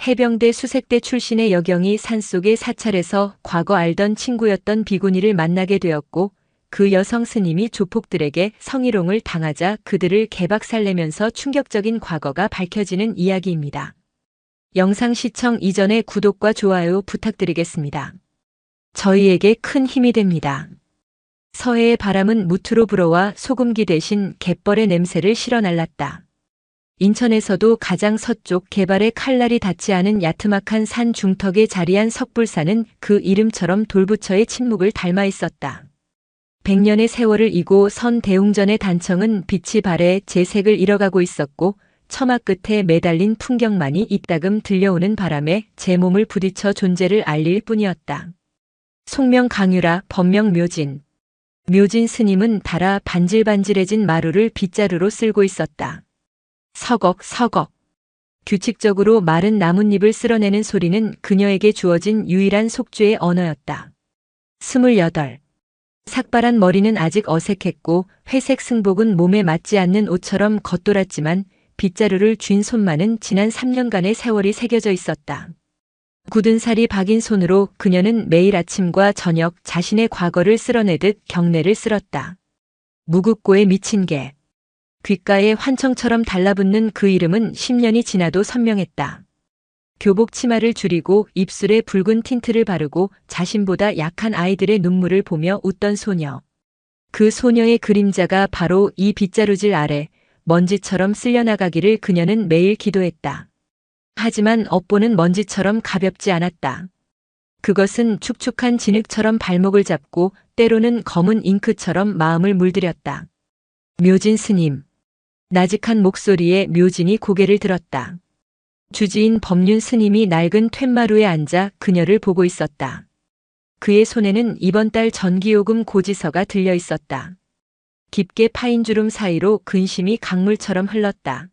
해병대 수색대 출신의 여경이 산속의 사찰에서 과거 알던 친구였던 비구니를 만나게 되었고 그 여성 스님이 조폭들에게 성희롱을 당하자 그들을 개박살내면서 충격적인 과거가 밝혀지는 이야기입니다. 영상 시청 이전에 구독과 좋아요 부탁드리겠습니다. 저희에게 큰 힘이 됩니다. 서해의 바람은 무트로 불어와 소금기 대신 갯벌의 냄새를 실어날랐다. 인천에서도 가장 서쪽 개발의 칼날이 닿지 않은 야트막한 산 중턱에 자리한 석불산은 그 이름처럼 돌부처의 침묵을 닮아 있었다. 100년의 세월을 이고 선 대웅전의 단청은 빛이 발해 재색을 잃어가고 있었고 처마 끝에 매달린 풍경만이 이따금 들려오는 바람에 제 몸을 부딪혀 존재를 알릴 뿐이었다. 속명 강유라, 법명 묘진. 묘진 스님은 달아 반질반질해진 마루를 빗자루로 쓸고 있었다. 서걱 서걱. 규칙적으로 마른 나뭇잎을 쓸어내는 소리는 그녀에게 주어진 유일한 속죄의 언어였다. 28. 삭발한 머리는 아직 어색했고 회색 승복은 몸에 맞지 않는 옷처럼 겉돌았지만 빗자루를 쥔 손만은 지난 3년간의 세월이 새겨져 있었다. 굳은 살이 박인 손으로 그녀는 매일 아침과 저녁 자신의 과거를 쓸어내듯 경례를 쓸었다. 무국고에 미친 개. 귓가에 환청처럼 달라붙는 그 이름은 10년이 지나도 선명했다. 교복 치마를 줄이고 입술에 붉은 틴트를 바르고 자신보다 약한 아이들의 눈물을 보며 웃던 소녀. 그 소녀의 그림자가 바로 이 빗자루질 아래 먼지처럼 쓸려나가기를 그녀는 매일 기도했다. 하지만 업보는 먼지처럼 가볍지 않았다. 그것은 축축한 진흙처럼 발목을 잡고 때로는 검은 잉크처럼 마음을 물들였다. 묘진 스님. 나직한 목소리에 묘진이 고개를 들었다. 주지인 법륜 스님이 낡은 툇마루에 앉아 그녀를 보고 있었다. 그의 손에는 이번 달 전기요금 고지서가 들려 있었다. 깊게 파인 주름 사이로 근심이 강물처럼 흘렀다.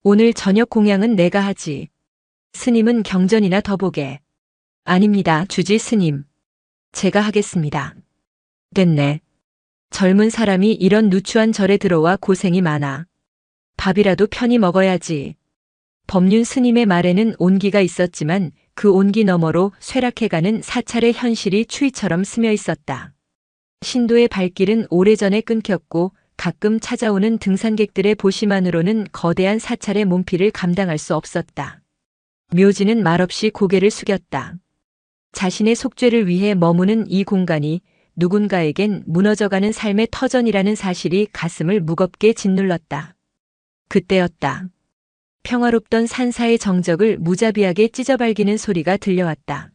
오늘 저녁 공양은 내가 하지. 스님은 경전이나 더 보게. 아닙니다, 주지 스님. 제가 하겠습니다. 됐네. 젊은 사람이 이런 누추한 절에 들어와 고생이 많아. 밥이라도 편히 먹어야지. 법륜 스님의 말에는 온기가 있었지만 그 온기 너머로 쇠락해가는 사찰의 현실이 추위처럼 스며 있었다. 신도의 발길은 오래전에 끊겼고 가끔 찾아오는 등산객들의 보시만으로는 거대한 사찰의 몸피를 감당할 수 없었다. 묘지는 말없이 고개를 숙였다. 자신의 속죄를 위해 머무는 이 공간이 누군가에겐 무너져가는 삶의 터전이라는 사실이 가슴을 무겁게 짓눌렀다. 그때였다. 평화롭던 산사의 정적을 무자비하게 찢어발기는 소리가 들려왔다.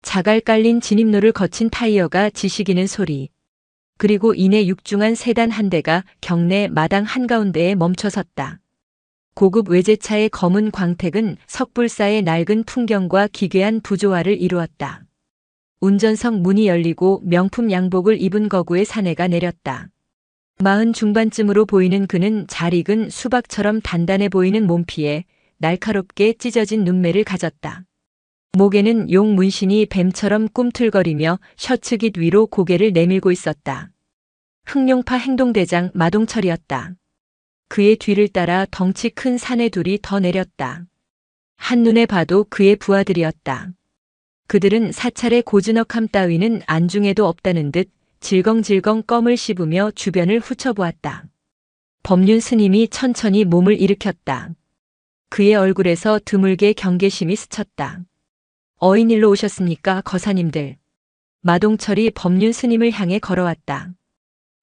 자갈 깔린 진입로를 거친 타이어가 지식이는 소리. 그리고 이내 육중한 세단 한 대가 경내 마당 한가운데에 멈춰섰다. 고급 외제차의 검은 광택은 석불사의 낡은 풍경과 기괴한 부조화를 이루었다. 운전석 문이 열리고 명품 양복을 입은 거구의 사내가 내렸다. 40 중반쯤으로 보이는 그는 잘 익은 수박처럼 단단해 보이는 몸피에 날카롭게 찢어진 눈매를 가졌다. 목에는 용 문신이 뱀처럼 꿈틀거리며 셔츠깃 위로 고개를 내밀고 있었다. 흑룡파 행동대장 마동철이었다. 그의 뒤를 따라 덩치 큰 사내 둘이 더 내렸다. 한눈에 봐도 그의 부하들이었다. 그들은 사찰의 고즈넉함 따위는 안중에도 없다는 듯 질겅질겅 껌을 씹으며 주변을 훑어보았다. 법륜 스님이 천천히 몸을 일으켰다. 그의 얼굴에서 드물게 경계심이 스쳤다. 어인일로 오셨습니까, 거사님들? 마동철이 법륜 스님을 향해 걸어왔다.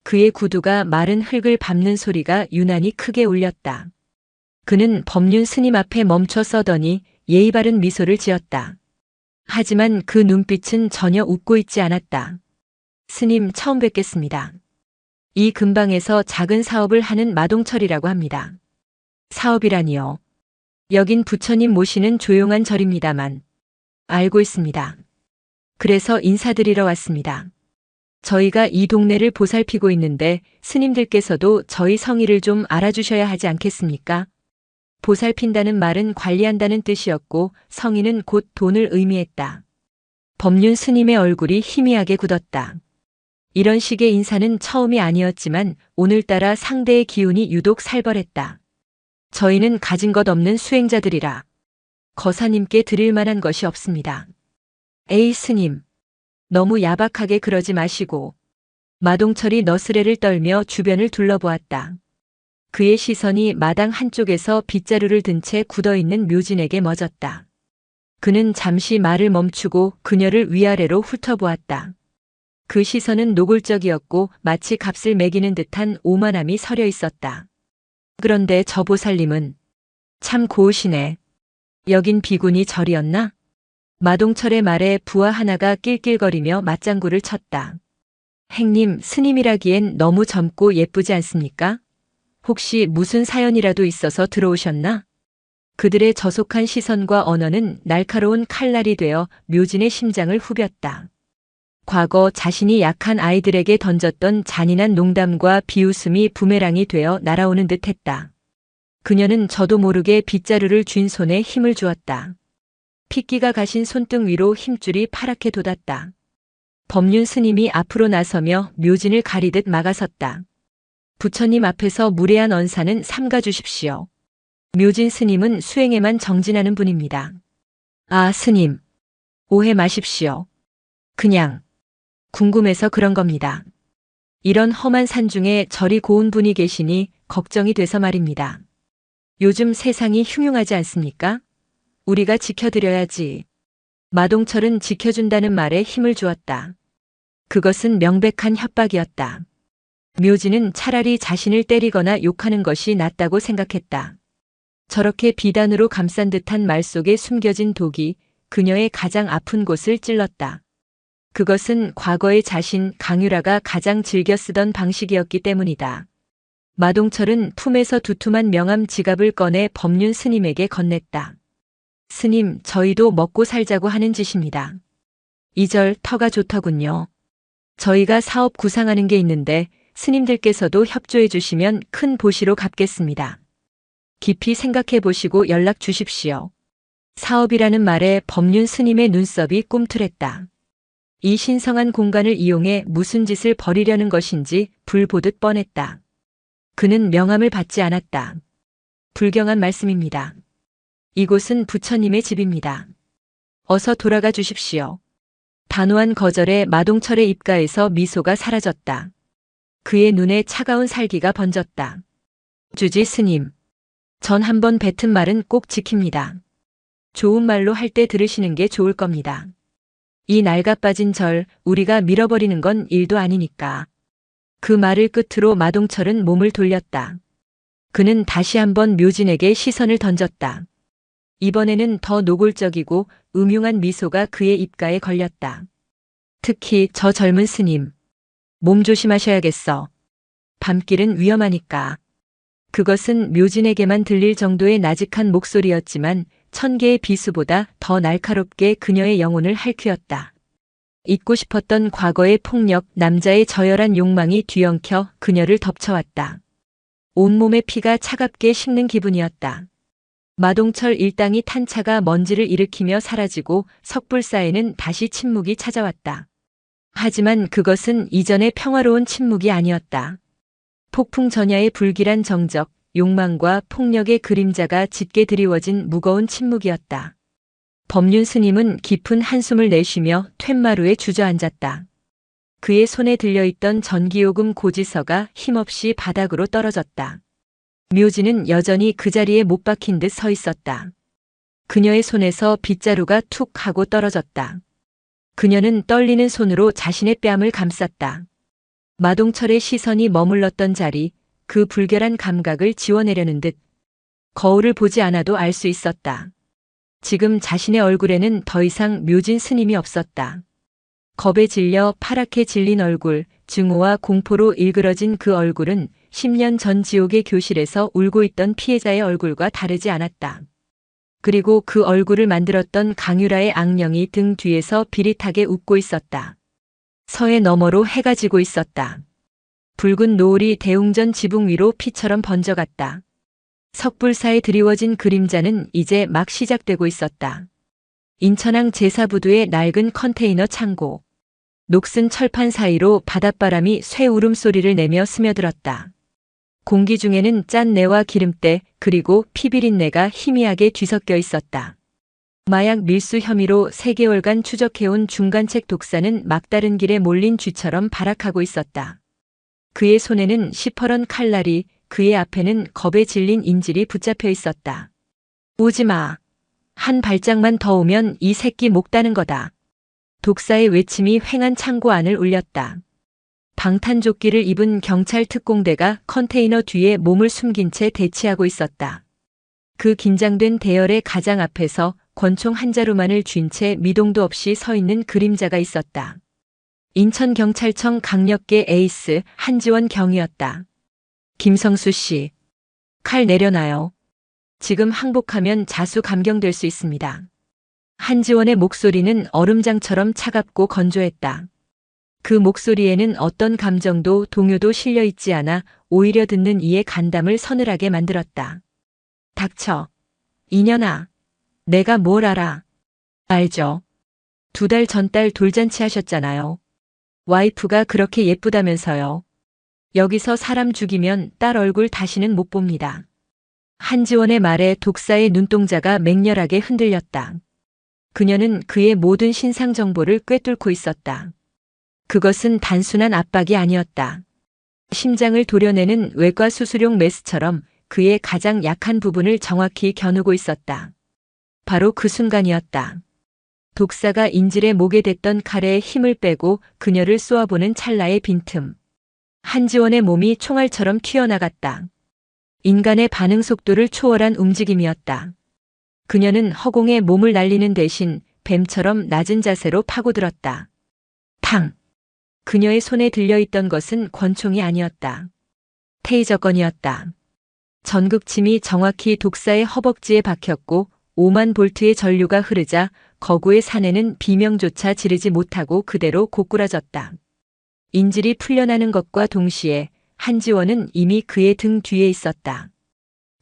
그의 구두가 마른 흙을 밟는 소리가 유난히 크게 울렸다. 그는 법륜 스님 앞에 멈춰 서더니 예의 바른 미소를 지었다. 하지만 그 눈빛은 전혀 웃고 있지 않았다. 스님 처음 뵙겠습니다. 이 근방에서 작은 사업을 하는 마동철이라고 합니다. 사업이라니요. 여긴 부처님 모시는 조용한 절입니다만. 알고 있습니다. 그래서 인사드리러 왔습니다. 저희가 이 동네를 보살피고 있는데 스님들께서도 저희 성의를 좀 알아주셔야 하지 않겠습니까? 보살핀다는 말은 관리한다는 뜻이었고 성의는 곧 돈을 의미했다. 법륜 스님의 얼굴이 희미하게 굳었다. 이런 식의 인사는 처음이 아니었지만 오늘따라 상대의 기운이 유독 살벌했다. 저희는 가진 것 없는 수행자들이라. 거사님께 드릴 만한 것이 없습니다. 에이 스님, 너무 야박하게 그러지 마시고. 마동철이 너스레를 떨며 주변을 둘러보았다. 그의 시선이 마당 한쪽에서 빗자루를 든 채 굳어있는 묘진에게 멎었다. 그는 잠시 말을 멈추고 그녀를 위아래로 훑어보았다. 그 시선은 노골적이었고 마치 값을 매기는 듯한 오만함이 서려 있었다. 그런데 저 보살님은 참 고우시네. 여긴 비구니 절이었나? 마동철의 말에 부하 하나가 낄낄거리며 맞장구를 쳤다. 행님, 스님이라기엔 너무 젊고 예쁘지 않습니까? 혹시 무슨 사연이라도 있어서 들어오셨나? 그들의 저속한 시선과 언어는 날카로운 칼날이 되어 묘진의 심장을 후볐다. 과거 자신이 약한 아이들에게 던졌던 잔인한 농담과 비웃음이 부메랑이 되어 날아오는 듯했다. 그녀는 저도 모르게 빗자루를 쥔 손에 힘을 주었다. 핏기가 가신 손등 위로 힘줄이 파랗게 돋았다. 법륜 스님이 앞으로 나서며 묘진을 가리듯 막아섰다. 부처님 앞에서 무례한 언사는 삼가 주십시오. 묘진 스님은 수행에만 정진하는 분입니다. 아, 스님. 오해 마십시오. 그냥 궁금해서 그런 겁니다. 이런 험한 산중에 저리 고운 분이 계시니 걱정이 돼서 말입니다. 요즘 세상이 흉흉하지 않습니까? 우리가 지켜드려야지. 마동철은 지켜준다는 말에 힘을 주었다. 그것은 명백한 협박이었다. 묘진은 차라리 자신을 때리거나 욕하는 것이 낫다고 생각했다. 저렇게 비단으로 감싼 듯한 말 속에 숨겨진 독이 그녀의 가장 아픈 곳을 찔렀다. 그것은 과거의 자신 강유라가 가장 즐겨 쓰던 방식이었기 때문이다. 마동철은 품에서 두툼한 명함 지갑을 꺼내 법륜 스님에게 건넸다. 스님, 저희도 먹고 살자고 하는 짓입니다. 이 절 터가 좋더군요. 저희가 사업 구상하는 게 있는데 스님들께서도 협조해 주시면 큰 보시로 갚겠습니다. 깊이 생각해 보시고 연락 주십시오. 사업이라는 말에 법륜 스님의 눈썹이 꿈틀했다. 이 신성한 공간을 이용해 무슨 짓을 벌이려는 것인지 불 보듯 뻔했다. 그는 명함을 받지 않았다. 불경한 말씀입니다. 이곳은 부처님의 집입니다. 어서 돌아가 주십시오. 단호한 거절에 마동철의 입가에서 미소가 사라졌다. 그의 눈에 차가운 살기가 번졌다. 주지 스님. 전 한번 뱉은 말은 꼭 지킵니다. 좋은 말로 할 때 들으시는 게 좋을 겁니다. 이 낡아빠진 절 우리가 밀어버리는 건 일도 아니니까. 그 말을 끝으로 마동철은 몸을 돌렸다. 그는 다시 한번 묘진에게 시선을 던졌다. 이번에는 더 노골적이고 음흉한 미소가 그의 입가에 걸렸다. 특히 저 젊은 스님. 몸 조심하셔야겠어. 밤길은 위험하니까. 그것은 묘진에게만 들릴 정도의 나직한 목소리였지만 1000개의 비수보다 더 날카롭게 그녀의 영혼을 핥히었다. 잊고 싶었던 과거의 폭력, 남자의 저열한 욕망이 뒤엉켜 그녀를 덮쳐왔다. 온몸의 피가 차갑게 식는 기분이었다. 마동철 일당이 탄 차가 먼지를 일으키며 사라지고 석불사에는 다시 침묵이 찾아왔다. 하지만 그것은 이전의 평화로운 침묵이 아니었다. 폭풍 전야의 불길한 정적, 욕망과 폭력의 그림자가 짙게 드리워진 무거운 침묵이었다. 법륜 스님은 깊은 한숨을 내쉬며 툇마루에 주저앉았다. 그의 손에 들려있던 전기요금 고지서가 힘없이 바닥으로 떨어졌다. 묘지는 여전히 그 자리에 못 박힌 듯 서 있었다. 그녀의 손에서 빗자루가 툭 하고 떨어졌다. 그녀는 떨리는 손으로 자신의 뺨을 감쌌다. 마동철의 시선이 머물렀던 자리, 그 불결한 감각을 지워내려는 듯 거울을 보지 않아도 알 수 있었다. 지금 자신의 얼굴에는 더 이상 묘진 스님이 없었다. 겁에 질려 파랗게 질린 얼굴, 증오와 공포로 일그러진 그 얼굴은 10년 전 지옥의 교실에서 울고 있던 피해자의 얼굴과 다르지 않았다. 그리고 그 얼굴을 만들었던 강유라의 악령이 등 뒤에서 비릿하게 웃고 있었다. 서해 너머로 해가 지고 있었다. 붉은 노을이 대웅전 지붕 위로 피처럼 번져갔다. 석불사에 드리워진 그림자는 이제 막 시작되고 있었다. 인천항 제사부두의 낡은 컨테이너 창고. 녹슨 철판 사이로 바닷바람이 쇠 울음소리를 내며 스며들었다. 공기 중에는 짠내와 기름때 그리고 피비린내가 희미하게 뒤섞여 있었다. 마약 밀수 혐의로 3개월간 추적해온 중간책 독사는 막다른 길에 몰린 쥐처럼 발악하고 있었다. 그의 손에는 시퍼런 칼날이, 그의 앞에는 겁에 질린 인질이 붙잡혀 있었다. 오지 마. 한 발짝만 더 오면 이 새끼 목 따는 거다. 독사의 외침이 휑한 창고 안을 울렸다. 방탄조끼를 입은 경찰 특공대가 컨테이너 뒤에 몸을 숨긴 채 대치하고 있었다. 그 긴장된 대열의 가장 앞에서 권총 한 자루만을 쥔 채 미동도 없이 서 있는 그림자가 있었다. 인천경찰청 강력계 에이스 한지원 경이었다. 김성수 씨, 칼 내려놔요. 지금 항복하면 자수 감경될 수 있습니다. 한지원의 목소리는 얼음장처럼 차갑고 건조했다. 그 목소리에는 어떤 감정도 동요도 실려 있지 않아 오히려 듣는 이의 간담을 서늘하게 만들었다. 닥쳐. 이년아. 내가 뭘 알아. 알죠. 2달 전 딸 돌잔치 하셨잖아요. 와이프가 그렇게 예쁘다면서요. 여기서 사람 죽이면 딸 얼굴 다시는 못 봅니다. 한지원의 말에 독사의 눈동자가 맹렬하게 흔들렸다. 그녀는 그의 모든 신상 정보를 꿰뚫고 있었다. 그것은 단순한 압박이 아니었다. 심장을 도려내는 외과 수술용 메스처럼 그의 가장 약한 부분을 정확히 겨누고 있었다. 바로 그 순간이었다. 독사가 인질의 목에 댔던 칼에 힘을 빼고 그녀를 쏘아보는 찰나의 빈틈. 한지원의 몸이 총알처럼 튀어나갔다. 인간의 반응 속도를 초월한 움직임이었다. 그녀는 허공에 몸을 날리는 대신 뱀처럼 낮은 자세로 파고들었다. 탕! 그녀의 손에 들려있던 것은 권총이 아니었다. 테이저건이었다. 전극침이 정확히 독사의 허벅지에 박혔고 5만 볼트의 전류가 흐르자 거구의 사내는 비명조차 지르지 못하고 그대로 고꾸라졌다. 인질이 풀려나는 것과 동시에 한지원은 이미 그의 등 뒤에 있었다.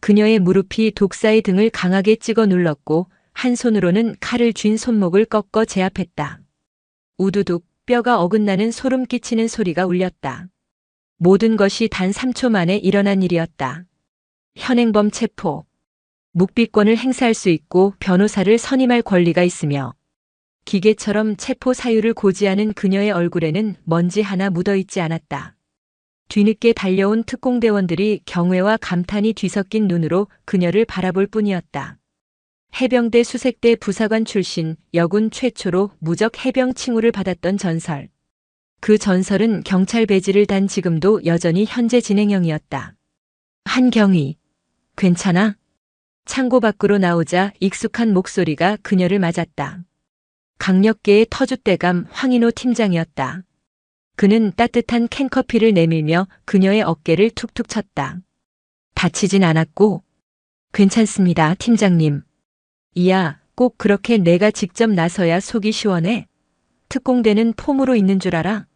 그녀의 무릎이 독사의 등을 강하게 찍어 눌렀고 한 손으로는 칼을 쥔 손목을 꺾어 제압했다. 우두둑 뼈가 어긋나는 소름 끼치는 소리가 울렸다. 모든 것이 단 3초 만에 일어난 일이었다. 현행범 체포. 묵비권을 행사할 수 있고 변호사를 선임할 권리가 있으며 기계처럼 체포 사유를 고지하는 그녀의 얼굴에는 먼지 하나 묻어있지 않았다. 뒤늦게 달려온 특공대원들이 경외와 감탄이 뒤섞인 눈으로 그녀를 바라볼 뿐이었다. 해병대 수색대 부사관 출신 여군 최초로 무적 해병 칭호를 받았던 전설. 그 전설은 경찰 배지를 단 지금도 여전히 현재 진행형이었다. 한경희, 괜찮아? 창고 밖으로 나오자 익숙한 목소리가 그녀를 맞았다. 강력계의 터줏대감 황인호 팀장이었다. 그는 따뜻한 캔커피를 내밀며 그녀의 어깨를 툭툭 쳤다. 다치진 않았고? 괜찮습니다, 팀장님. 이야, 꼭 그렇게 내가 직접 나서야 속이 시원해? 특공대는 폼으로 있는 줄 알아?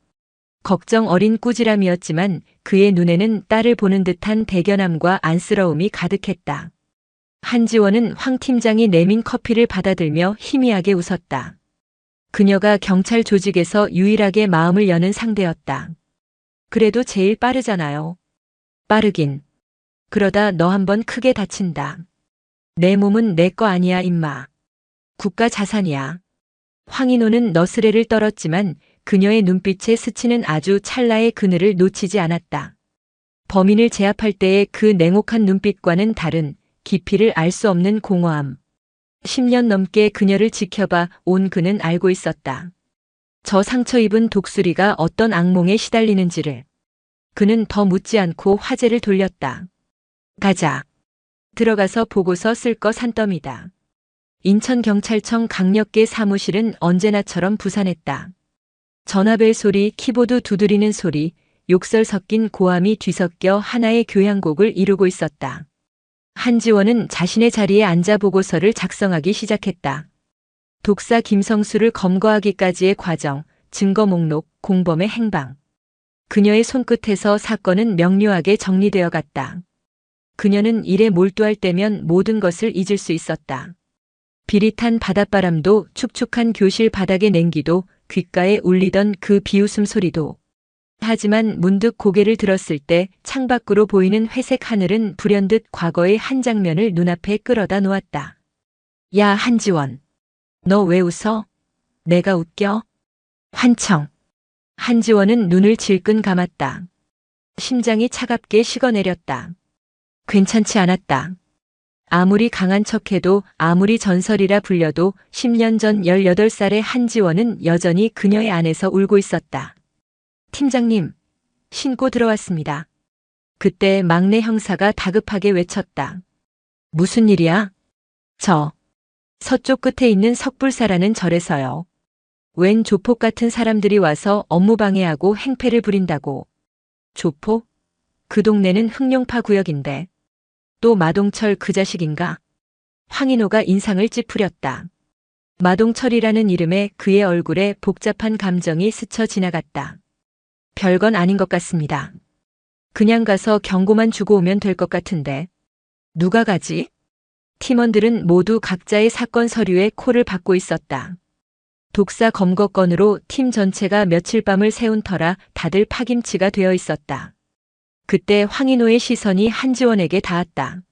걱정 어린 꾸지람이었지만 그의 눈에는 딸을 보는 듯한 대견함과 안쓰러움이 가득했다. 한지원은 황 팀장이 내민 커피를 받아들며 희미하게 웃었다. 그녀가 경찰 조직에서 유일하게 마음을 여는 상대였다. 그래도 제일 빠르잖아요. 빠르긴. 그러다 너 한번 크게 다친다. 내 몸은 내 거 아니야, 임마. 국가 자산이야. 황인호는 너스레를 떨었지만 그녀의 눈빛에 스치는 아주 찰나의 그늘을 놓치지 않았다. 범인을 제압할 때의 그 냉혹한 눈빛과는 다른 깊이를 알 수 없는 공허함. 10년 넘게 그녀를 지켜봐 온 그는 알고 있었다. 저 상처 입은 독수리가 어떤 악몽에 시달리는지를. 그는 더 묻지 않고 화제를 돌렸다. 가자. 들어가서 보고서 쓸 거 산더미다. 인천경찰청 강력계 사무실은 언제나처럼 부산했다. 전화벨 소리, 키보드 두드리는 소리, 욕설 섞인 고함이 뒤섞여 하나의 교향곡을 이루고 있었다. 한지원은 자신의 자리에 앉아 보고서를 작성하기 시작했다. 독사 김성수를 검거하기까지의 과정, 증거 목록, 공범의 행방. 그녀의 손끝에서 사건은 명료하게 정리되어 갔다. 그녀는 일에 몰두할 때면 모든 것을 잊을 수 있었다. 비릿한 바닷바람도, 축축한 교실 바닥의 냉기도, 귓가에 울리던 그 비웃음 소리도. 하지만 문득 고개를 들었을 때 창밖으로 보이는 회색 하늘은 불현듯 과거의 한 장면을 눈앞에 끌어다 놓았다. 야, 한지원. 너 왜 웃어? 내가 웃겨? 환청. 한지원은 눈을 질끈 감았다. 심장이 차갑게 식어내렸다. 괜찮지 않았다. 아무리 강한 척해도 아무리 전설이라 불려도 10년 전 18살의 한지원은 여전히 그녀의 안에서 울고 있었다. 팀장님, 신고 들어왔습니다. 그때 막내 형사가 다급하게 외쳤다. 무슨 일이야? 서쪽 끝에 있는 석불사라는 절에서요. 웬 조폭 같은 사람들이 와서 업무 방해하고 행패를 부린다고. 조폭? 그 동네는 흑룡파 구역인데. 또 마동철 그 자식인가? 황인호가 인상을 찌푸렸다. 마동철이라는 이름에 그의 얼굴에 복잡한 감정이 스쳐 지나갔다. 별건 아닌 것 같습니다. 그냥 가서 경고만 주고 오면 될 것 같은데. 누가 가지? 팀원들은 모두 각자의 사건 서류에 코를 박고 있었다. 독사 검거 건으로 팀 전체가 며칠 밤을 새운 터라 다들 파김치가 되어 있었다. 그때 황인호의 시선이 한지원에게 닿았다.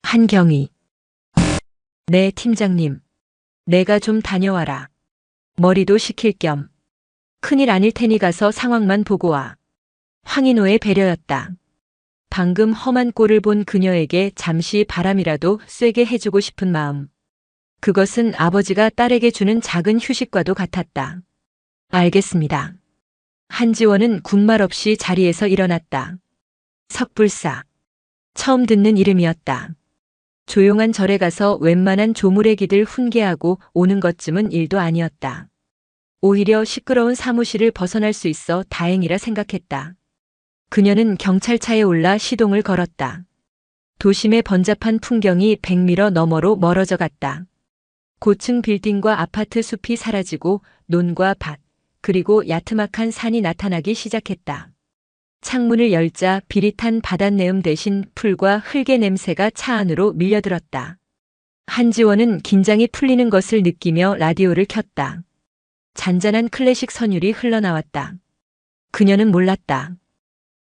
한경희. 네, 팀장님. 내가 좀 다녀와라. 머리도 식힐 겸. 큰일 아닐 테니 가서 상황만 보고 와. 황인호의 배려였다. 방금 험한 꼴을 본 그녀에게 잠시 바람이라도 쐬게 해주고 싶은 마음. 그것은 아버지가 딸에게 주는 작은 휴식과도 같았다. 알겠습니다. 한지원은 군말 없이 자리에서 일어났다. 석불사. 처음 듣는 이름이었다. 조용한 절에 가서 웬만한 조물의 기들 훈계하고 오는 것쯤은 일도 아니었다. 오히려 시끄러운 사무실을 벗어날 수 있어 다행이라 생각했다. 그녀는 경찰차에 올라 시동을 걸었다. 도심의 번잡한 풍경이 100m 너머로 멀어져 갔다. 고층 빌딩과 아파트 숲이 사라지고 논과 밭, 그리고 야트막한 산이 나타나기 시작했다. 창문을 열자 비릿한 바닷내음 대신 풀과 흙의 냄새가 차 안으로 밀려들었다. 한지원은 긴장이 풀리는 것을 느끼며 라디오를 켰다. 잔잔한 클래식 선율이 흘러나왔다. 그녀는 몰랐다.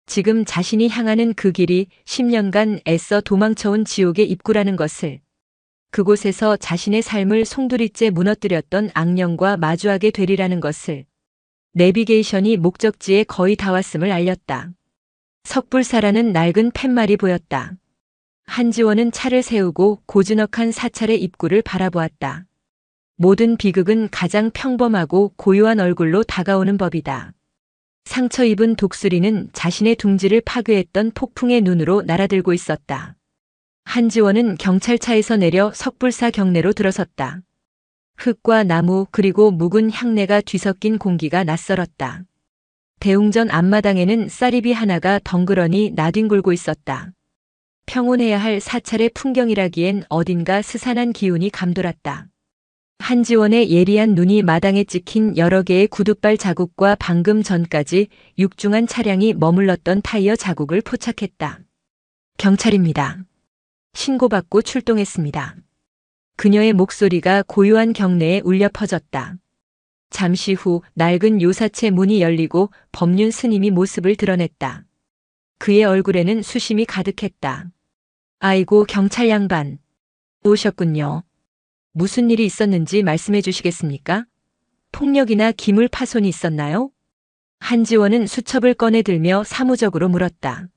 지금 자신이 향하는 그 길이 10년간 애써 도망쳐온 지옥의 입구라는 것을. 그곳에서 자신의 삶을 송두리째 무너뜨렸던 악령과 마주하게 되리라는 것을. 내비게이션이 목적지에 거의 다 왔음을 알렸다. 석불사라는 낡은 팻말이 보였다. 한지원은 차를 세우고 고즈넉한 사찰의 입구를 바라보았다. 모든 비극은 가장 평범하고 고요한 얼굴로 다가오는 법이다. 상처 입은 독수리는 자신의 둥지를 파괴했던 폭풍의 눈으로 날아들고 있었다. 한지원은 경찰차에서 내려 석불사 경내로 들어섰다. 흙과 나무 그리고 묵은 향내가 뒤섞인 공기가 낯설었다. 대웅전 앞마당에는 쌀이비 하나가 덩그러니 나뒹굴고 있었다. 평온해야 할 사찰의 풍경이라기엔 어딘가 스산한 기운이 감돌았다. 한지원의 예리한 눈이 마당에 찍힌 여러 개의 구둣발 자국과 방금 전까지 육중한 차량이 머물렀던 타이어 자국을 포착했다. 경찰입니다. 신고받고 출동했습니다. 그녀의 목소리가 고요한 경내에 울려 퍼졌다. 잠시 후 낡은 요사체 문이 열리고 법륜 스님이 모습을 드러냈다. 그의 얼굴에는 수심이 가득했다. 아이고 경찰 양반. 오셨군요. 무슨 일이 있었는지 말씀해 주시겠습니까? 폭력이나 기물 파손이 있었나요? 한지원은 수첩을 꺼내 들며 사무적으로 물었다.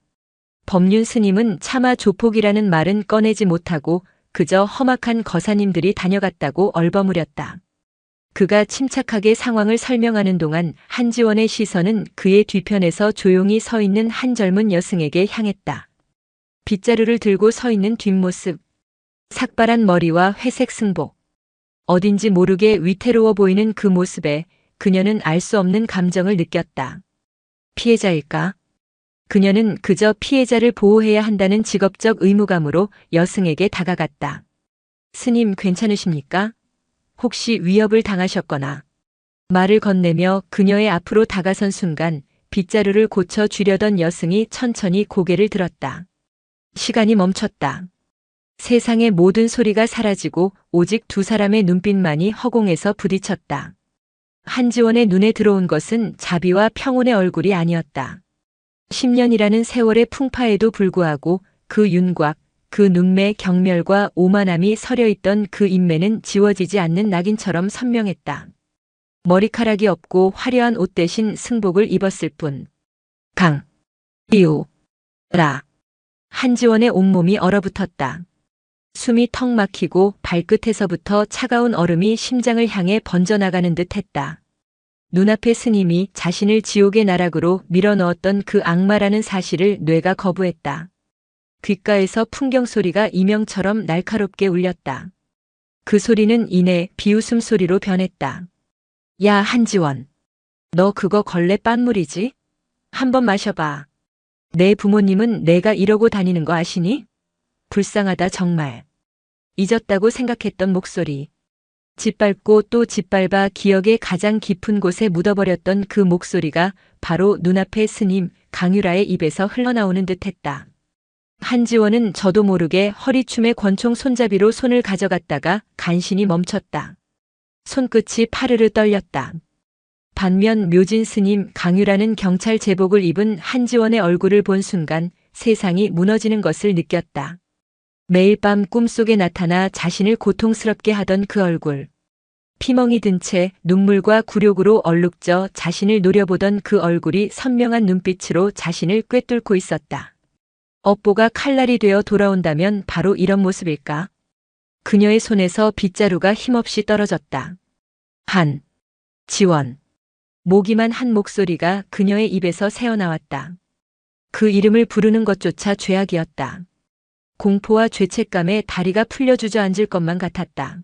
법륜 스님은 차마 조폭이라는 말은 꺼내지 못하고 그저 험악한 거사님들이 다녀갔다고 얼버무렸다. 그가 침착하게 상황을 설명하는 동안 한지원의 시선은 그의 뒤편에서 조용히 서 있는 한 젊은 여승에게 향했다. 빗자루를 들고 서 있는 뒷모습, 삭발한 머리와 회색 승복. 어딘지 모르게 위태로워 보이는 그 모습에 그녀는 알 수 없는 감정을 느꼈다. 피해자일까? 그녀는 그저 피해자를 보호해야 한다는 직업적 의무감으로 여승에게 다가갔다. 스님 괜찮으십니까? 혹시 위협을 당하셨거나. 말을 건네며 그녀의 앞으로 다가선 순간 빗자루를 고쳐 쥐려던 여승이 천천히 고개를 들었다. 시간이 멈췄다. 세상의 모든 소리가 사라지고 오직 두 사람의 눈빛만이 허공에서 부딪혔다. 한지원의 눈에 들어온 것은 자비와 평온의 얼굴이 아니었다. 10년이라는 세월의 풍파에도 불구하고 그 윤곽, 그 눈매 경멸과 오만함이 서려있던 그 인매는 지워지지 않는 낙인처럼 선명했다. 머리카락이 없고 화려한 옷 대신 승복을 입었을 뿐. 이우, 한지원의 온몸이 얼어붙었다. 숨이 턱 막히고 발끝에서부터 차가운 얼음이 심장을 향해 번져나가는 듯 했다. 눈앞의 스님이 자신을 지옥의 나락으로 밀어넣었던 그 악마라는 사실을 뇌가 거부했다. 귓가에서 풍경 소리가 이명처럼 날카롭게 울렸다. 그 소리는 이내 비웃음 소리로 변했다. 야, 한지원. 너 그거 걸레 빤물이지? 한번 마셔봐. 내 부모님은 내가 이러고 다니는 거 아시니? 불쌍하다 정말. 잊었다고 생각했던 목소리. 짓밟고 또 짓밟아 기억의 가장 깊은 곳에 묻어버렸던 그 목소리가 바로 눈앞의 스님 강유라의 입에서 흘러나오는 듯했다. 한지원은 저도 모르게 허리춤의 권총 손잡이로 손을 가져갔다가 간신히 멈췄다. 손끝이 파르르 떨렸다. 반면 묘진 스님 강유라는 경찰 제복을 입은 한지원의 얼굴을 본 순간 세상이 무너지는 것을 느꼈다. 매일 밤 꿈속에 나타나 자신을 고통스럽게 하던 그 얼굴. 피멍이 든 채 눈물과 굴욕으로 얼룩져 자신을 노려보던 그 얼굴이 선명한 눈빛으로 자신을 꿰뚫고 있었다. 업보가 칼날이 되어 돌아온다면 바로 이런 모습일까? 그녀의 손에서 빗자루가 힘없이 떨어졌다. 지원. 모기만 한 목소리가 그녀의 입에서 새어나왔다. 그 이름을 부르는 것조차 죄악이었다. 공포와 죄책감에 다리가 풀려 주저앉을 것만 같았다.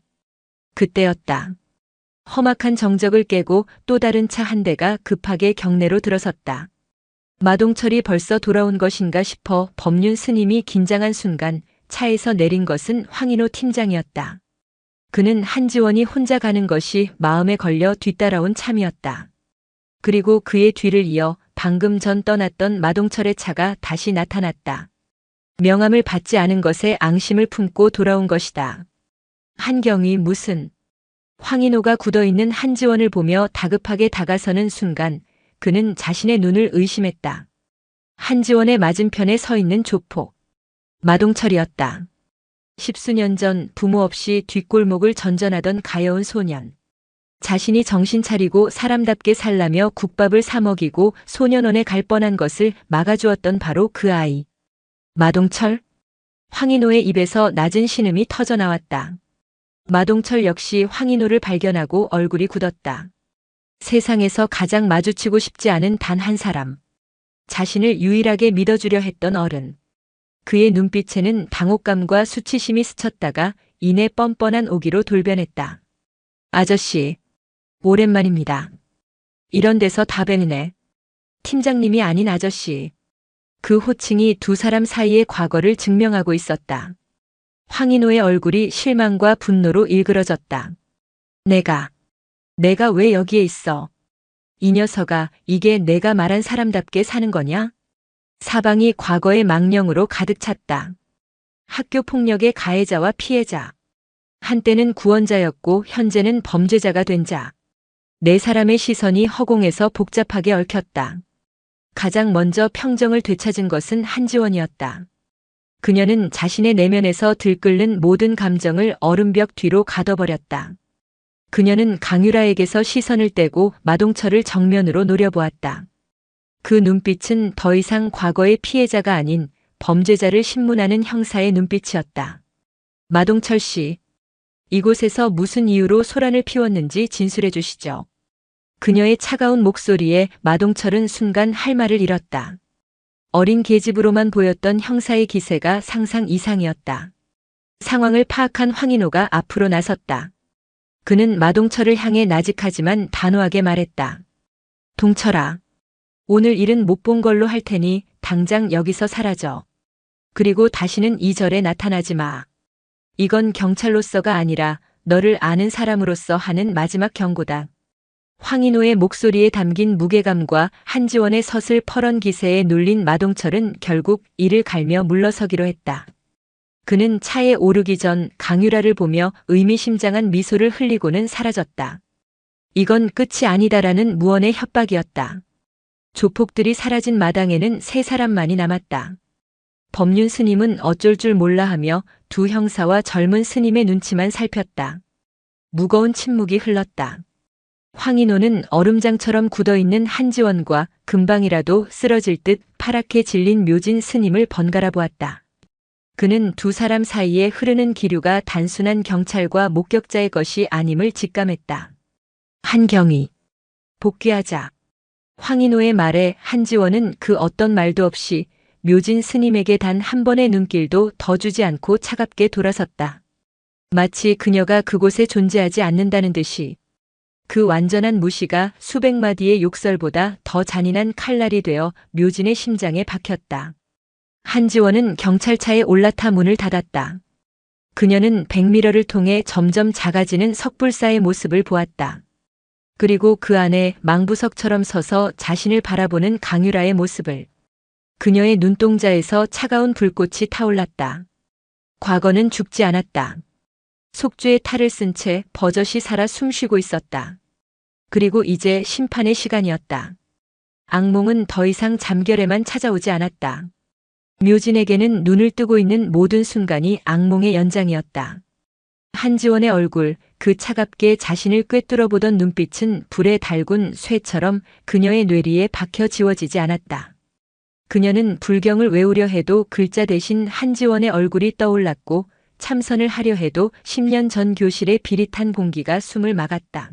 그때였다. 험악한 정적을 깨고 또 다른 차 한 대가 급하게 경내로 들어섰다. 마동철이 벌써 돌아온 것인가 싶어 법륜 스님이 긴장한 순간 차에서 내린 것은 황인호 팀장이었다. 그는 한지원이 혼자 가는 것이 마음에 걸려 뒤따라온 참이었다. 그리고 그의 뒤를 이어 방금 전 떠났던 마동철의 차가 다시 나타났다. 명함을 받지 않은 것에 앙심을 품고 돌아온 것이다. 한경이 무슨... 황인호가 굳어있는 한지원을 보며 다급하게 다가서는 순간 그는 자신의 눈을 의심했다. 한지원의 맞은편에 서 있는 조폭. 마동철이었다. 십수년 전 부모 없이 뒷골목을 전전하던 가여운 소년. 자신이 정신 차리고 사람답게 살라며 국밥을 사 먹이고 소년원에 갈 뻔한 것을 막아주었던 바로 그 아이. 마동철? 황인호의 입에서 낮은 신음이 터져나왔다. 마동철 역시 황인호를 발견하고 얼굴이 굳었다. 세상에서 가장 마주치고 싶지 않은 단 한 사람. 자신을 유일하게 믿어주려 했던 어른. 그의 눈빛에는 당혹감과 수치심이 스쳤다가 이내 뻔뻔한 오기로 돌변했다. 아저씨, 오랜만입니다. 이런 데서 답변이네. 팀장님이 아닌 아저씨. 그 호칭이 두 사람 사이의 과거를 증명하고 있었다. 황인호의 얼굴이 실망과 분노로 일그러졌다. 내가 왜 여기에 있어? 이 녀석아, 이게 내가 말한 사람답게 사는 거냐? 사방이 과거의 망령으로 가득 찼다. 학교 폭력의 가해자와 피해자. 한때는 구원자였고 현재는 범죄자가 된 자. 네 사람의 시선이 허공에서 복잡하게 얽혔다. 가장 먼저 평정을 되찾은 것은 한지원이었다. 그녀는 자신의 내면에서 들끓는 모든 감정을 얼음벽 뒤로 가둬버렸다. 그녀는 강유라에게서 시선을 떼고 마동철을 정면으로 노려보았다. 그 눈빛은 더 이상 과거의 피해자가 아닌 범죄자를 신문하는 형사의 눈빛이었다. 마동철 씨, 이곳에서 무슨 이유로 소란을 피웠는지 진술해 주시죠. 그녀의 차가운 목소리에 마동철은 순간 할 말을 잃었다. 어린 계집으로만 보였던 형사의 기세가 상상 이상이었다. 상황을 파악한 황인호가 앞으로 나섰다. 그는 마동철을 향해 나직하지만 단호하게 말했다. 동철아, 오늘 일은 못 본 걸로 할 테니 당장 여기서 사라져. 그리고 다시는 이 절에 나타나지 마. 이건 경찰로서가 아니라 너를 아는 사람으로서 하는 마지막 경고다. 황인호의 목소리에 담긴 무게감과 한지원의 서슬퍼런 기세에 눌린 마동철은 결국 이를 갈며 물러서기로 했다. 그는 차에 오르기 전 강유라를 보며 의미심장한 미소를 흘리고는 사라졌다. 이건 끝이 아니다라는 무언의 협박이었다. 조폭들이 사라진 마당에는 세 사람만이 남았다. 법륜 스님은 어쩔 줄 몰라 하며 두 형사와 젊은 스님의 눈치만 살폈다. 무거운 침묵이 흘렀다. 황인호는 얼음장처럼 굳어있는 한지원과 금방이라도 쓰러질 듯 파랗게 질린 묘진 스님을 번갈아 보았다. 그는 두 사람 사이에 흐르는 기류가 단순한 경찰과 목격자의 것이 아님을 직감했다. 한경이, 복귀하자. 황인호의 말에 한지원은 그 어떤 말도 없이 묘진 스님에게 단 한 번의 눈길도 더 주지 않고 차갑게 돌아섰다. 마치 그녀가 그곳에 존재하지 않는다는 듯이. 그 완전한 무시가 수백 마디의 욕설보다 더 잔인한 칼날이 되어 묘진의 심장에 박혔다. 한지원은 경찰차에 올라타 문을 닫았다. 그녀는 백미러를 통해 점점 작아지는 석불사의 모습을 보았다. 그리고 그 안에 망부석처럼 서서 자신을 바라보는 강유라의 모습을. 그녀의 눈동자에서 차가운 불꽃이 타올랐다. 과거는 죽지 않았다. 속죄의 탈을 쓴 채 버젓이 살아 숨쉬고 있었다. 그리고 이제 심판의 시간이었다. 악몽은 더 이상 잠결에만 찾아오지 않았다. 묘진에게는 눈을 뜨고 있는 모든 순간이 악몽의 연장이었다. 한지원의 얼굴, 그 차갑게 자신을 꿰뚫어 보던 눈빛은 불에 달군 쇠처럼 그녀의 뇌리에 박혀 지워지지 않았다. 그녀는 불경을 외우려 해도 글자 대신 한지원의 얼굴이 떠올랐고 참선을 하려 해도 10년 전 교실의 비릿한 공기가 숨을 막았다.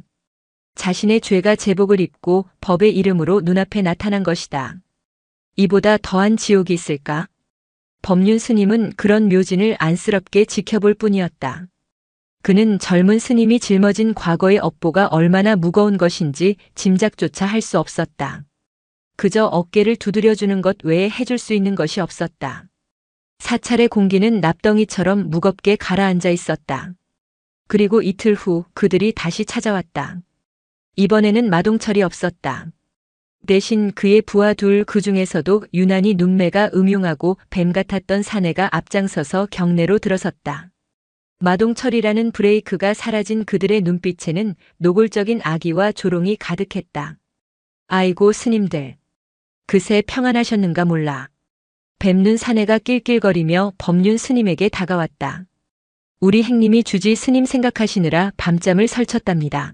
자신의 죄가 제복을 입고 법의 이름으로 눈앞에 나타난 것이다. 이보다 더한 지옥이 있을까? 법륜 스님은 그런 묘진을 안쓰럽게 지켜볼 뿐이었다. 그는 젊은 스님이 짊어진 과거의 업보가 얼마나 무거운 것인지 짐작조차 할 수 없었다. 그저 어깨를 두드려주는 것 외에 해줄 수 있는 것이 없었다. 사찰의 공기는 납덩이처럼 무겁게 가라앉아 있었다. 그리고 이틀 후 그들이 다시 찾아왔다. 이번에는 마동철이 없었다. 대신 그의 부하 둘 그 중에서도 유난히 눈매가 음흉하고 뱀 같았던 사내가 앞장서서 경내로 들어섰다. 마동철이라는 브레이크가 사라진 그들의 눈빛에는 노골적인 악의와 조롱이 가득했다. 아이고 스님들. 그새 평안하셨는가 몰라. 뱀눈 사내가 낄낄거리며 법륜 스님에게 다가왔다. 우리 행님이 주지 스님 생각하시느라 밤잠을 설쳤답니다.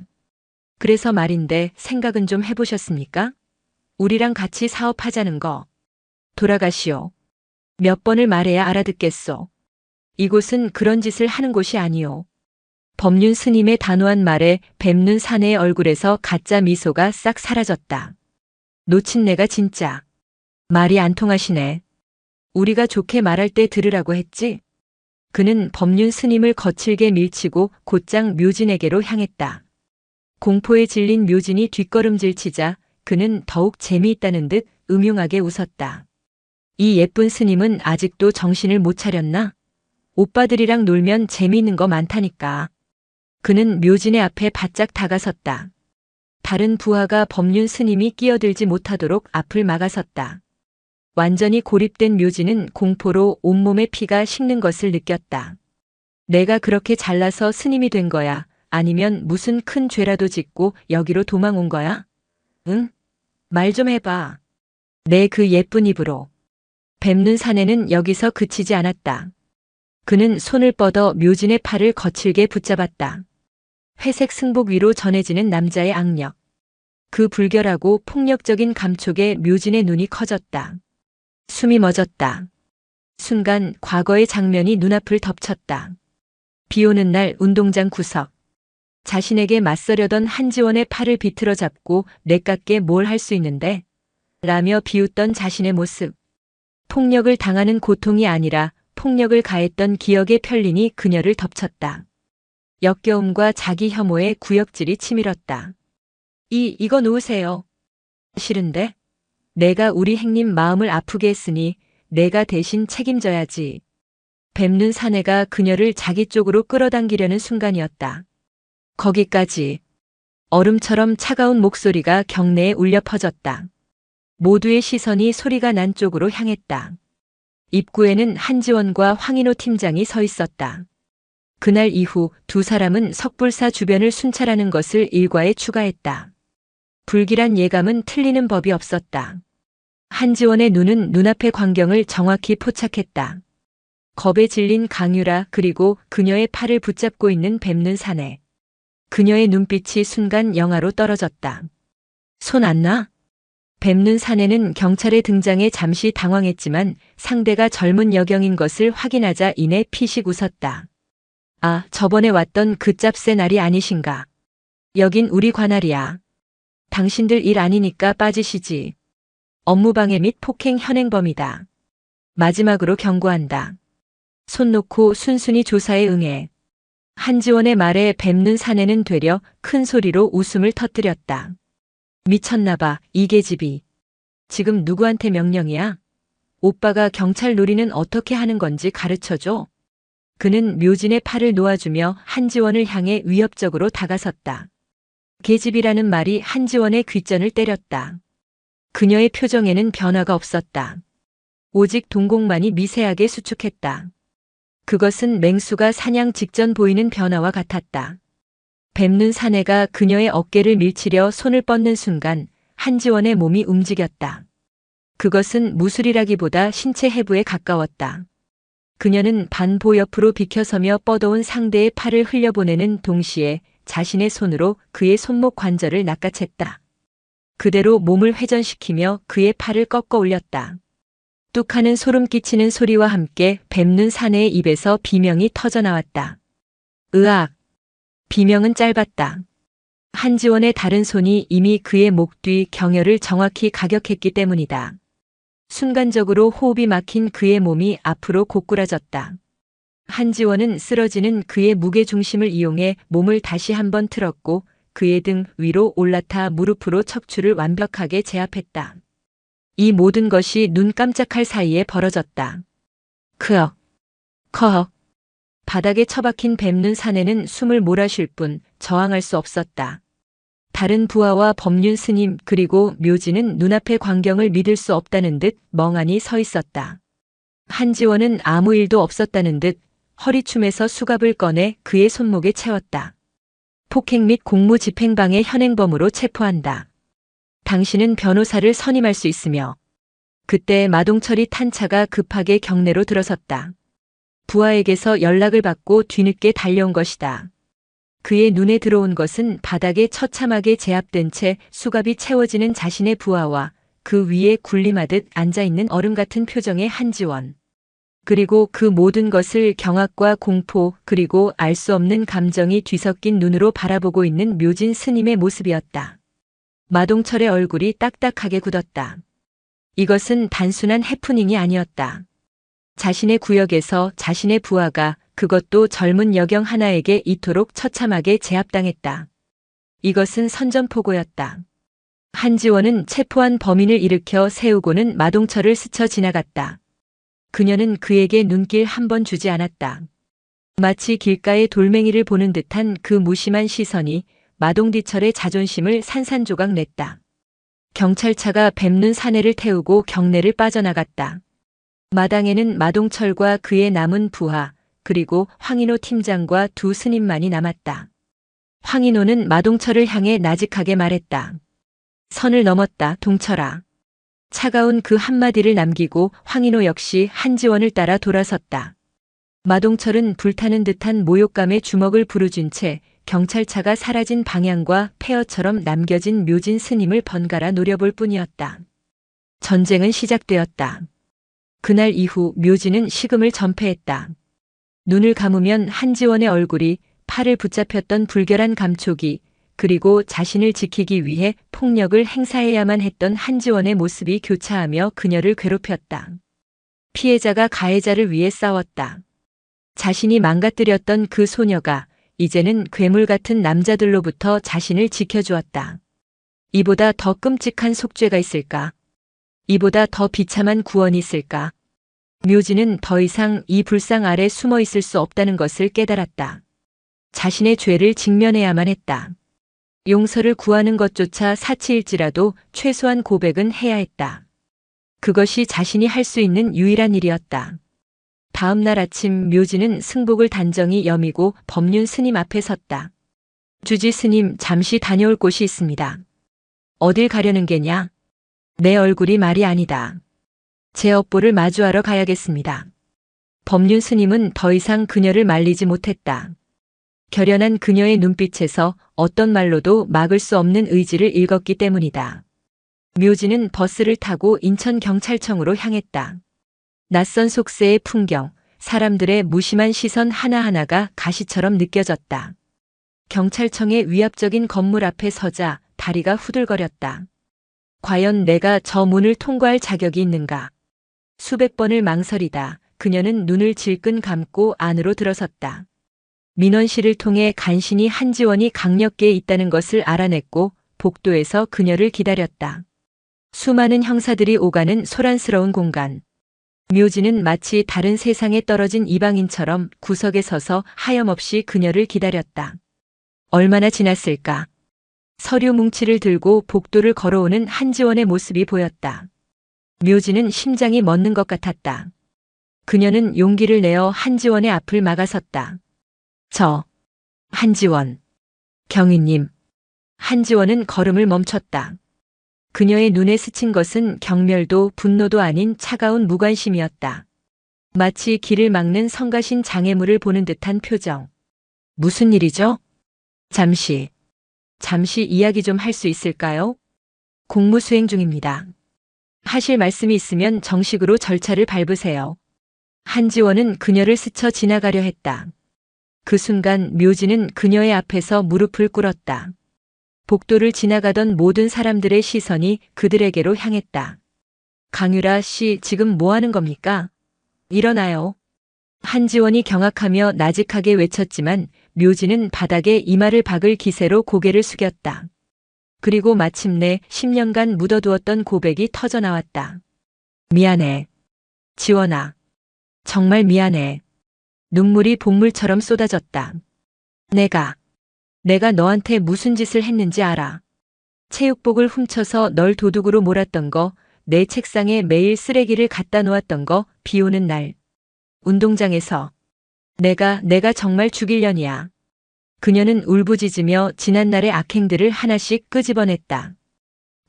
그래서 말인데 생각은 좀 해보셨습니까? 우리랑 같이 사업하자는 거. 돌아가시오. 몇 번을 말해야 알아듣겠소. 이곳은 그런 짓을 하는 곳이 아니오. 법륜 스님의 단호한 말에 뱀눈 사내의 얼굴에서 가짜 미소가 싹 사라졌다. 놓친 내가 진짜. 말이 안 통하시네. 우리가 좋게 말할 때 들으라고 했지? 그는 법륜 스님을 거칠게 밀치고 곧장 묘진에게로 향했다. 공포에 질린 묘진이 뒷걸음질 치자 그는 더욱 재미있다는 듯 음흉하게 웃었다. 이 예쁜 스님은 아직도 정신을 못 차렸나? 오빠들이랑 놀면 재미있는 거 많다니까. 그는 묘진의 앞에 바짝 다가섰다. 다른 부하가 법륜 스님이 끼어들지 못하도록 앞을 막아섰다. 완전히 고립된 묘진은 공포로 온몸에 피가 식는 것을 느꼈다. 내가 그렇게 잘나서 스님이 된 거야? 아니면 무슨 큰 죄라도 짓고 여기로 도망 온 거야? 응? 말 좀 해봐. 내 그 예쁜 입으로. 뱀눈 사내는 여기서 그치지 않았다. 그는 손을 뻗어 묘진의 팔을 거칠게 붙잡았다. 회색 승복 위로 전해지는 남자의 악력. 그 불결하고 폭력적인 감촉에 묘진의 눈이 커졌다. 숨이 멎었다. 순간 과거의 장면이 눈앞을 덮쳤다. 비 오는 날 운동장 구석. 자신에게 맞서려던 한지원의 팔을 비틀어 잡고 내깎게 뭘 할 수 있는데? 라며 비웃던 자신의 모습. 폭력을 당하는 고통이 아니라 폭력을 가했던 기억의 편린이 그녀를 덮쳤다. 역겨움과 자기 혐오의 구역질이 치밀었다. 이거 놓으세요. 싫은데? 내가 우리 행님 마음을 아프게 했으니 내가 대신 책임져야지. 뱀눈 사내가 그녀를 자기 쪽으로 끌어당기려는 순간이었다. 거기까지. 얼음처럼 차가운 목소리가 경내에 울려 퍼졌다. 모두의 시선이 소리가 난 쪽으로 향했다. 입구에는 한지원과 황인호 팀장이 서 있었다. 그날 이후 두 사람은 석불사 주변을 순찰하는 것을 일과에 추가했다. 불길한 예감은 틀리는 법이 없었다. 한지원의 눈은 눈앞의 광경을 정확히 포착했다. 겁에 질린 강유라 그리고 그녀의 팔을 붙잡고 있는 뱀눈 사내. 그녀의 눈빛이 순간 영하로 떨어졌다. 손 안 놔? 뱀눈 사내는 경찰의 등장에 잠시 당황했지만 상대가 젊은 여경인 것을 확인하자 이내 피식 웃었다. 아, 저번에 왔던 그 짭새 날이 아니신가? 여긴 우리 관할이야. 당신들 일 아니니까 빠지시지. 업무방해 및 폭행 현행범이다. 마지막으로 경고한다. 손 놓고 순순히 조사에 응해. 한지원의 말에 뱀눈 사내는 되려 큰 소리로 웃음을 터뜨렸다. 미쳤나봐, 이 계집이. 지금 누구한테 명령이야? 오빠가 경찰 놀이는 어떻게 하는 건지 가르쳐줘. 그는 묘진의 팔을 놓아주며 한지원을 향해 위협적으로 다가섰다. 계집이라는 말이 한지원의 귓전을 때렸다. 그녀의 표정에는 변화가 없었다. 오직 동공만이 미세하게 수축했다. 그것은 맹수가 사냥 직전 보이는 변화와 같았다. 뱀눈 사내가 그녀의 어깨를 밀치려 손을 뻗는 순간 한지원의 몸이 움직였다. 그것은 무술이라기보다 신체 해부에 가까웠다. 그녀는 반보 옆으로 비켜서며 뻗어온 상대의 팔을 흘려보내는 동시에 자신의 손으로 그의 손목 관절을 낚아챘다. 그대로 몸을 회전시키며 그의 팔을 꺾어 올렸다. 뚝 하는 소름 끼치는 소리와 함께 뱀눈 사내의 입에서 비명이 터져나왔다. 으악! 비명은 짧았다. 한지원의 다른 손이 이미 그의 목 뒤 경혈을 정확히 가격했기 때문이다. 순간적으로 호흡이 막힌 그의 몸이 앞으로 고꾸라졌다. 한지원은 쓰러지는 그의 무게중심을 이용해 몸을 다시 한번 틀었고 그의 등 위로 올라타 무릎으로 척추를 완벽하게 제압했다. 이 모든 것이 눈 깜짝할 사이에 벌어졌다. 크억, 커헉. 바닥에 처박힌 뱀눈 사내는 숨을 몰아쉴 뿐 저항할 수 없었다. 다른 부하와 법륜 스님 그리고 묘지는 눈앞의 광경을 믿을 수 없다는 듯 멍하니 서 있었다. 한지원은 아무 일도 없었다는 듯 허리춤에서 수갑을 꺼내 그의 손목에 채웠다. 폭행 및 공무집행방해 현행범으로 체포한다. 당신은 변호사를 선임할 수 있으며. 그때 마동철이 탄 차가 급하게 경내로 들어섰다. 부하에게서 연락을 받고 뒤늦게 달려온 것이다. 그의 눈에 들어온 것은 바닥에 처참하게 제압된 채 수갑이 채워지는 자신의 부하와 그 위에 군림하듯 앉아있는 얼음 같은 표정의 한지원. 그리고 그 모든 것을 경악과 공포 그리고 알 수 없는 감정이 뒤섞인 눈으로 바라보고 있는 묘진 스님의 모습이었다. 마동철의 얼굴이 딱딱하게 굳었다. 이것은 단순한 해프닝이 아니었다. 자신의 구역에서 자신의 부하가 그것도 젊은 여경 하나에게 이토록 처참하게 제압당했다. 이것은 선전포고였다. 한지원은 체포한 범인을 일으켜 세우고는 마동철을 스쳐 지나갔다. 그녀는 그에게 눈길 한 번 주지 않았다. 마치 길가의 돌멩이를 보는 듯한 그 무심한 시선이 마동디철의 자존심을 산산조각 냈다. 경찰차가 뱀눈 사내를 태우고 경내를 빠져나갔다. 마당에는 마동철과 그의 남은 부하, 그리고 황인호 팀장과 두 스님만이 남았다. 황인호는 마동철을 향해 나직하게 말했다. 선을 넘었다, 동철아. 차가운 그 한마디를 남기고 황인호 역시 한지원을 따라 돌아섰다. 마동철은 불타는 듯한 모욕감에 주먹을 부르쥔 채 경찰차가 사라진 방향과 폐허처럼 남겨진 묘진 스님을 번갈아 노려볼 뿐이었다. 전쟁은 시작되었다. 그날 이후 묘진은 식음을 전폐했다. 눈을 감으면 한지원의 얼굴이, 팔을 붙잡혔던 불결한 감촉이, 그리고 자신을 지키기 위해 폭력을 행사해야만 했던 한지원의 모습이 교차하며 그녀를 괴롭혔다. 피해자가 가해자를 위해 싸웠다. 자신이 망가뜨렸던 그 소녀가 이제는 괴물 같은 남자들로부터 자신을 지켜주었다. 이보다 더 끔찍한 속죄가 있을까? 이보다 더 비참한 구원이 있을까? 묘지는 더 이상 이 불상 아래 숨어 있을 수 없다는 것을 깨달았다. 자신의 죄를 직면해야만 했다. 용서를 구하는 것조차 사치일지라도 최소한 고백은 해야 했다. 그것이 자신이 할 수 있는 유일한 일이었다. 다음 날 아침 묘지는 승복을 단정히 여미고 법륜 스님 앞에 섰다. 주지 스님, 잠시 다녀올 곳이 있습니다. 어딜 가려는 게냐? 내 얼굴이 말이 아니다. 제 업보를 마주하러 가야겠습니다. 법륜 스님은 더 이상 그녀를 말리지 못했다. 결연한 그녀의 눈빛에서 어떤 말로도 막을 수 없는 의지를 읽었기 때문이다. 묘지는 버스를 타고 인천경찰청으로 향했다. 낯선 속세의 풍경, 사람들의 무심한 시선 하나하나가 가시처럼 느껴졌다. 경찰청의 위압적인 건물 앞에 서자 다리가 후들거렸다. 과연 내가 저 문을 통과할 자격이 있는가? 수백 번을 망설이다 그녀는 눈을 질끈 감고 안으로 들어섰다. 민원실을 통해 간신히 한지원이 강력계에 있다는 것을 알아냈고 복도에서 그녀를 기다렸다. 수많은 형사들이 오가는 소란스러운 공간. 묘지는 마치 다른 세상에 떨어진 이방인처럼 구석에 서서 하염없이 그녀를 기다렸다. 얼마나 지났을까? 서류 뭉치를 들고 복도를 걸어오는 한지원의 모습이 보였다. 묘지는 심장이 멎는 것 같았다. 그녀는 용기를 내어 한지원의 앞을 막아섰다. 한지원. 경위님. 한지원은 걸음을 멈췄다. 그녀의 눈에 스친 것은 경멸도 분노도 아닌 차가운 무관심이었다. 마치 길을 막는 성가신 장애물을 보는 듯한 표정. 무슨 일이죠? 잠시 이야기 좀 할 수 있을까요? 공무 수행 중입니다. 하실 말씀이 있으면 정식으로 절차를 밟으세요. 한지원은 그녀를 스쳐 지나가려 했다. 그 순간 묘지는 그녀의 앞에서 무릎을 꿇었다. 복도를 지나가던 모든 사람들의 시선이 그들에게로 향했다. 강유라 씨, 지금 뭐 하는 겁니까? 일어나요. 한지원이 경악하며 나직하게 외쳤지만 묘지는 바닥에 이마를 박을 기세로 고개를 숙였다. 그리고 마침내 10년간 묻어두었던 고백이 터져나왔다. 미안해. 지원아. 정말 미안해. 눈물이 복물처럼 쏟아졌다. 내가 너한테 무슨 짓을 했는지 알아. 체육복을 훔쳐서 널 도둑으로 몰았던 거, 내 책상에 매일 쓰레기를 갖다 놓았던 거, 비 오는 날. 운동장에서. 내가 정말 죽일년이야. 그녀는 울부짖으며 지난날의 악행들을 하나씩 끄집어냈다.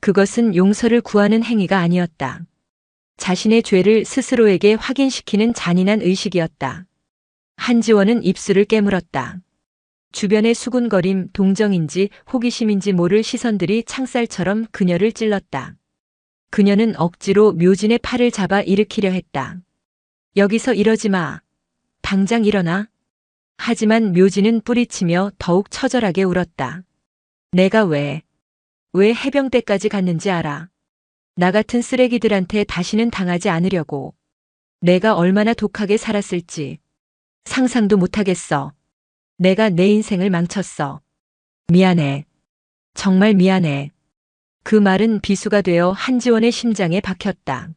그것은 용서를 구하는 행위가 아니었다. 자신의 죄를 스스로에게 확인시키는 잔인한 의식이었다. 한지원은 입술을 깨물었다. 주변의 수군거림, 동정인지 호기심인지 모를 시선들이 창살처럼 그녀를 찔렀다. 그녀는 억지로 묘진의 팔을 잡아 일으키려 했다. 여기서 이러지 마. 당장 일어나. 하지만 묘진은 뿌리치며 더욱 처절하게 울었다. 내가 왜 해병대까지 갔는지 알아. 나 같은 쓰레기들한테 다시는 당하지 않으려고. 내가 얼마나 독하게 살았을지 상상도 못하겠어. 내가 내 인생을 망쳤어. 미안해. 정말 미안해. 그 말은 비수가 되어 한지원의 심장에 박혔다.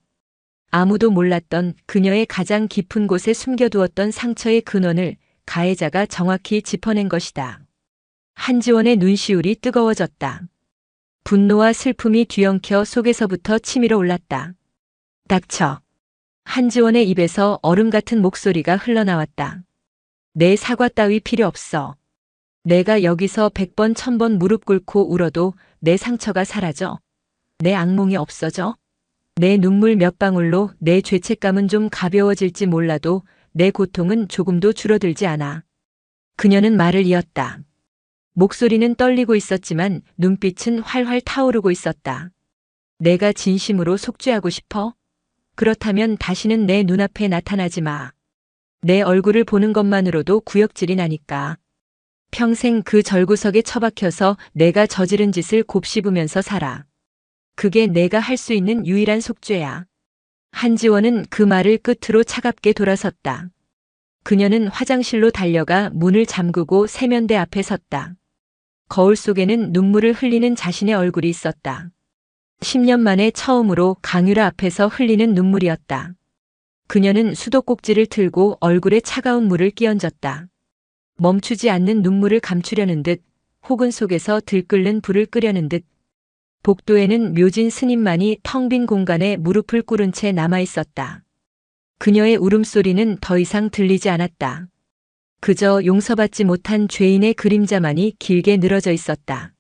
아무도 몰랐던 그녀의 가장 깊은 곳에 숨겨두었던 상처의 근원을 가해자가 정확히 짚어낸 것이다. 한지원의 눈시울이 뜨거워졌다. 분노와 슬픔이 뒤엉켜 속에서부터 치밀어 올랐다. 닥쳐. 한지원의 입에서 얼음 같은 목소리가 흘러나왔다. 내 사과 따위 필요 없어. 내가 여기서 100번 1000번 무릎 꿇고 울어도 내 상처가 사라져. 내 악몽이 없어져. 내 눈물 몇 방울로 내 죄책감은 좀 가벼워질지 몰라도 내 고통은 조금도 줄어들지 않아. 그녀는 말을 이었다. 목소리는 떨리고 있었지만 눈빛은 활활 타오르고 있었다. 내가 진심으로 속죄하고 싶어? 그렇다면 다시는 내 눈앞에 나타나지 마. 내 얼굴을 보는 것만으로도 구역질이 나니까. 평생 그 절구석에 처박혀서 내가 저지른 짓을 곱씹으면서 살아. 그게 내가 할 수 있는 유일한 속죄야. 한지원은 그 말을 끝으로 차갑게 돌아섰다. 그녀는 화장실로 달려가 문을 잠그고 세면대 앞에 섰다. 거울 속에는 눈물을 흘리는 자신의 얼굴이 있었다. 10년 만에 처음으로 강유라 앞에서 흘리는 눈물이었다. 그녀는 수도꼭지를 틀고 얼굴에 차가운 물을 끼얹었다. 멈추지 않는 눈물을 감추려는 듯, 혹은 속에서 들끓는 불을 끄려는 듯. 복도에는 묘진 스님만이 텅 빈 공간에 무릎을 꿇은 채 남아 있었다. 그녀의 울음소리는 더 이상 들리지 않았다. 그저 용서받지 못한 죄인의 그림자만이 길게 늘어져 있었다.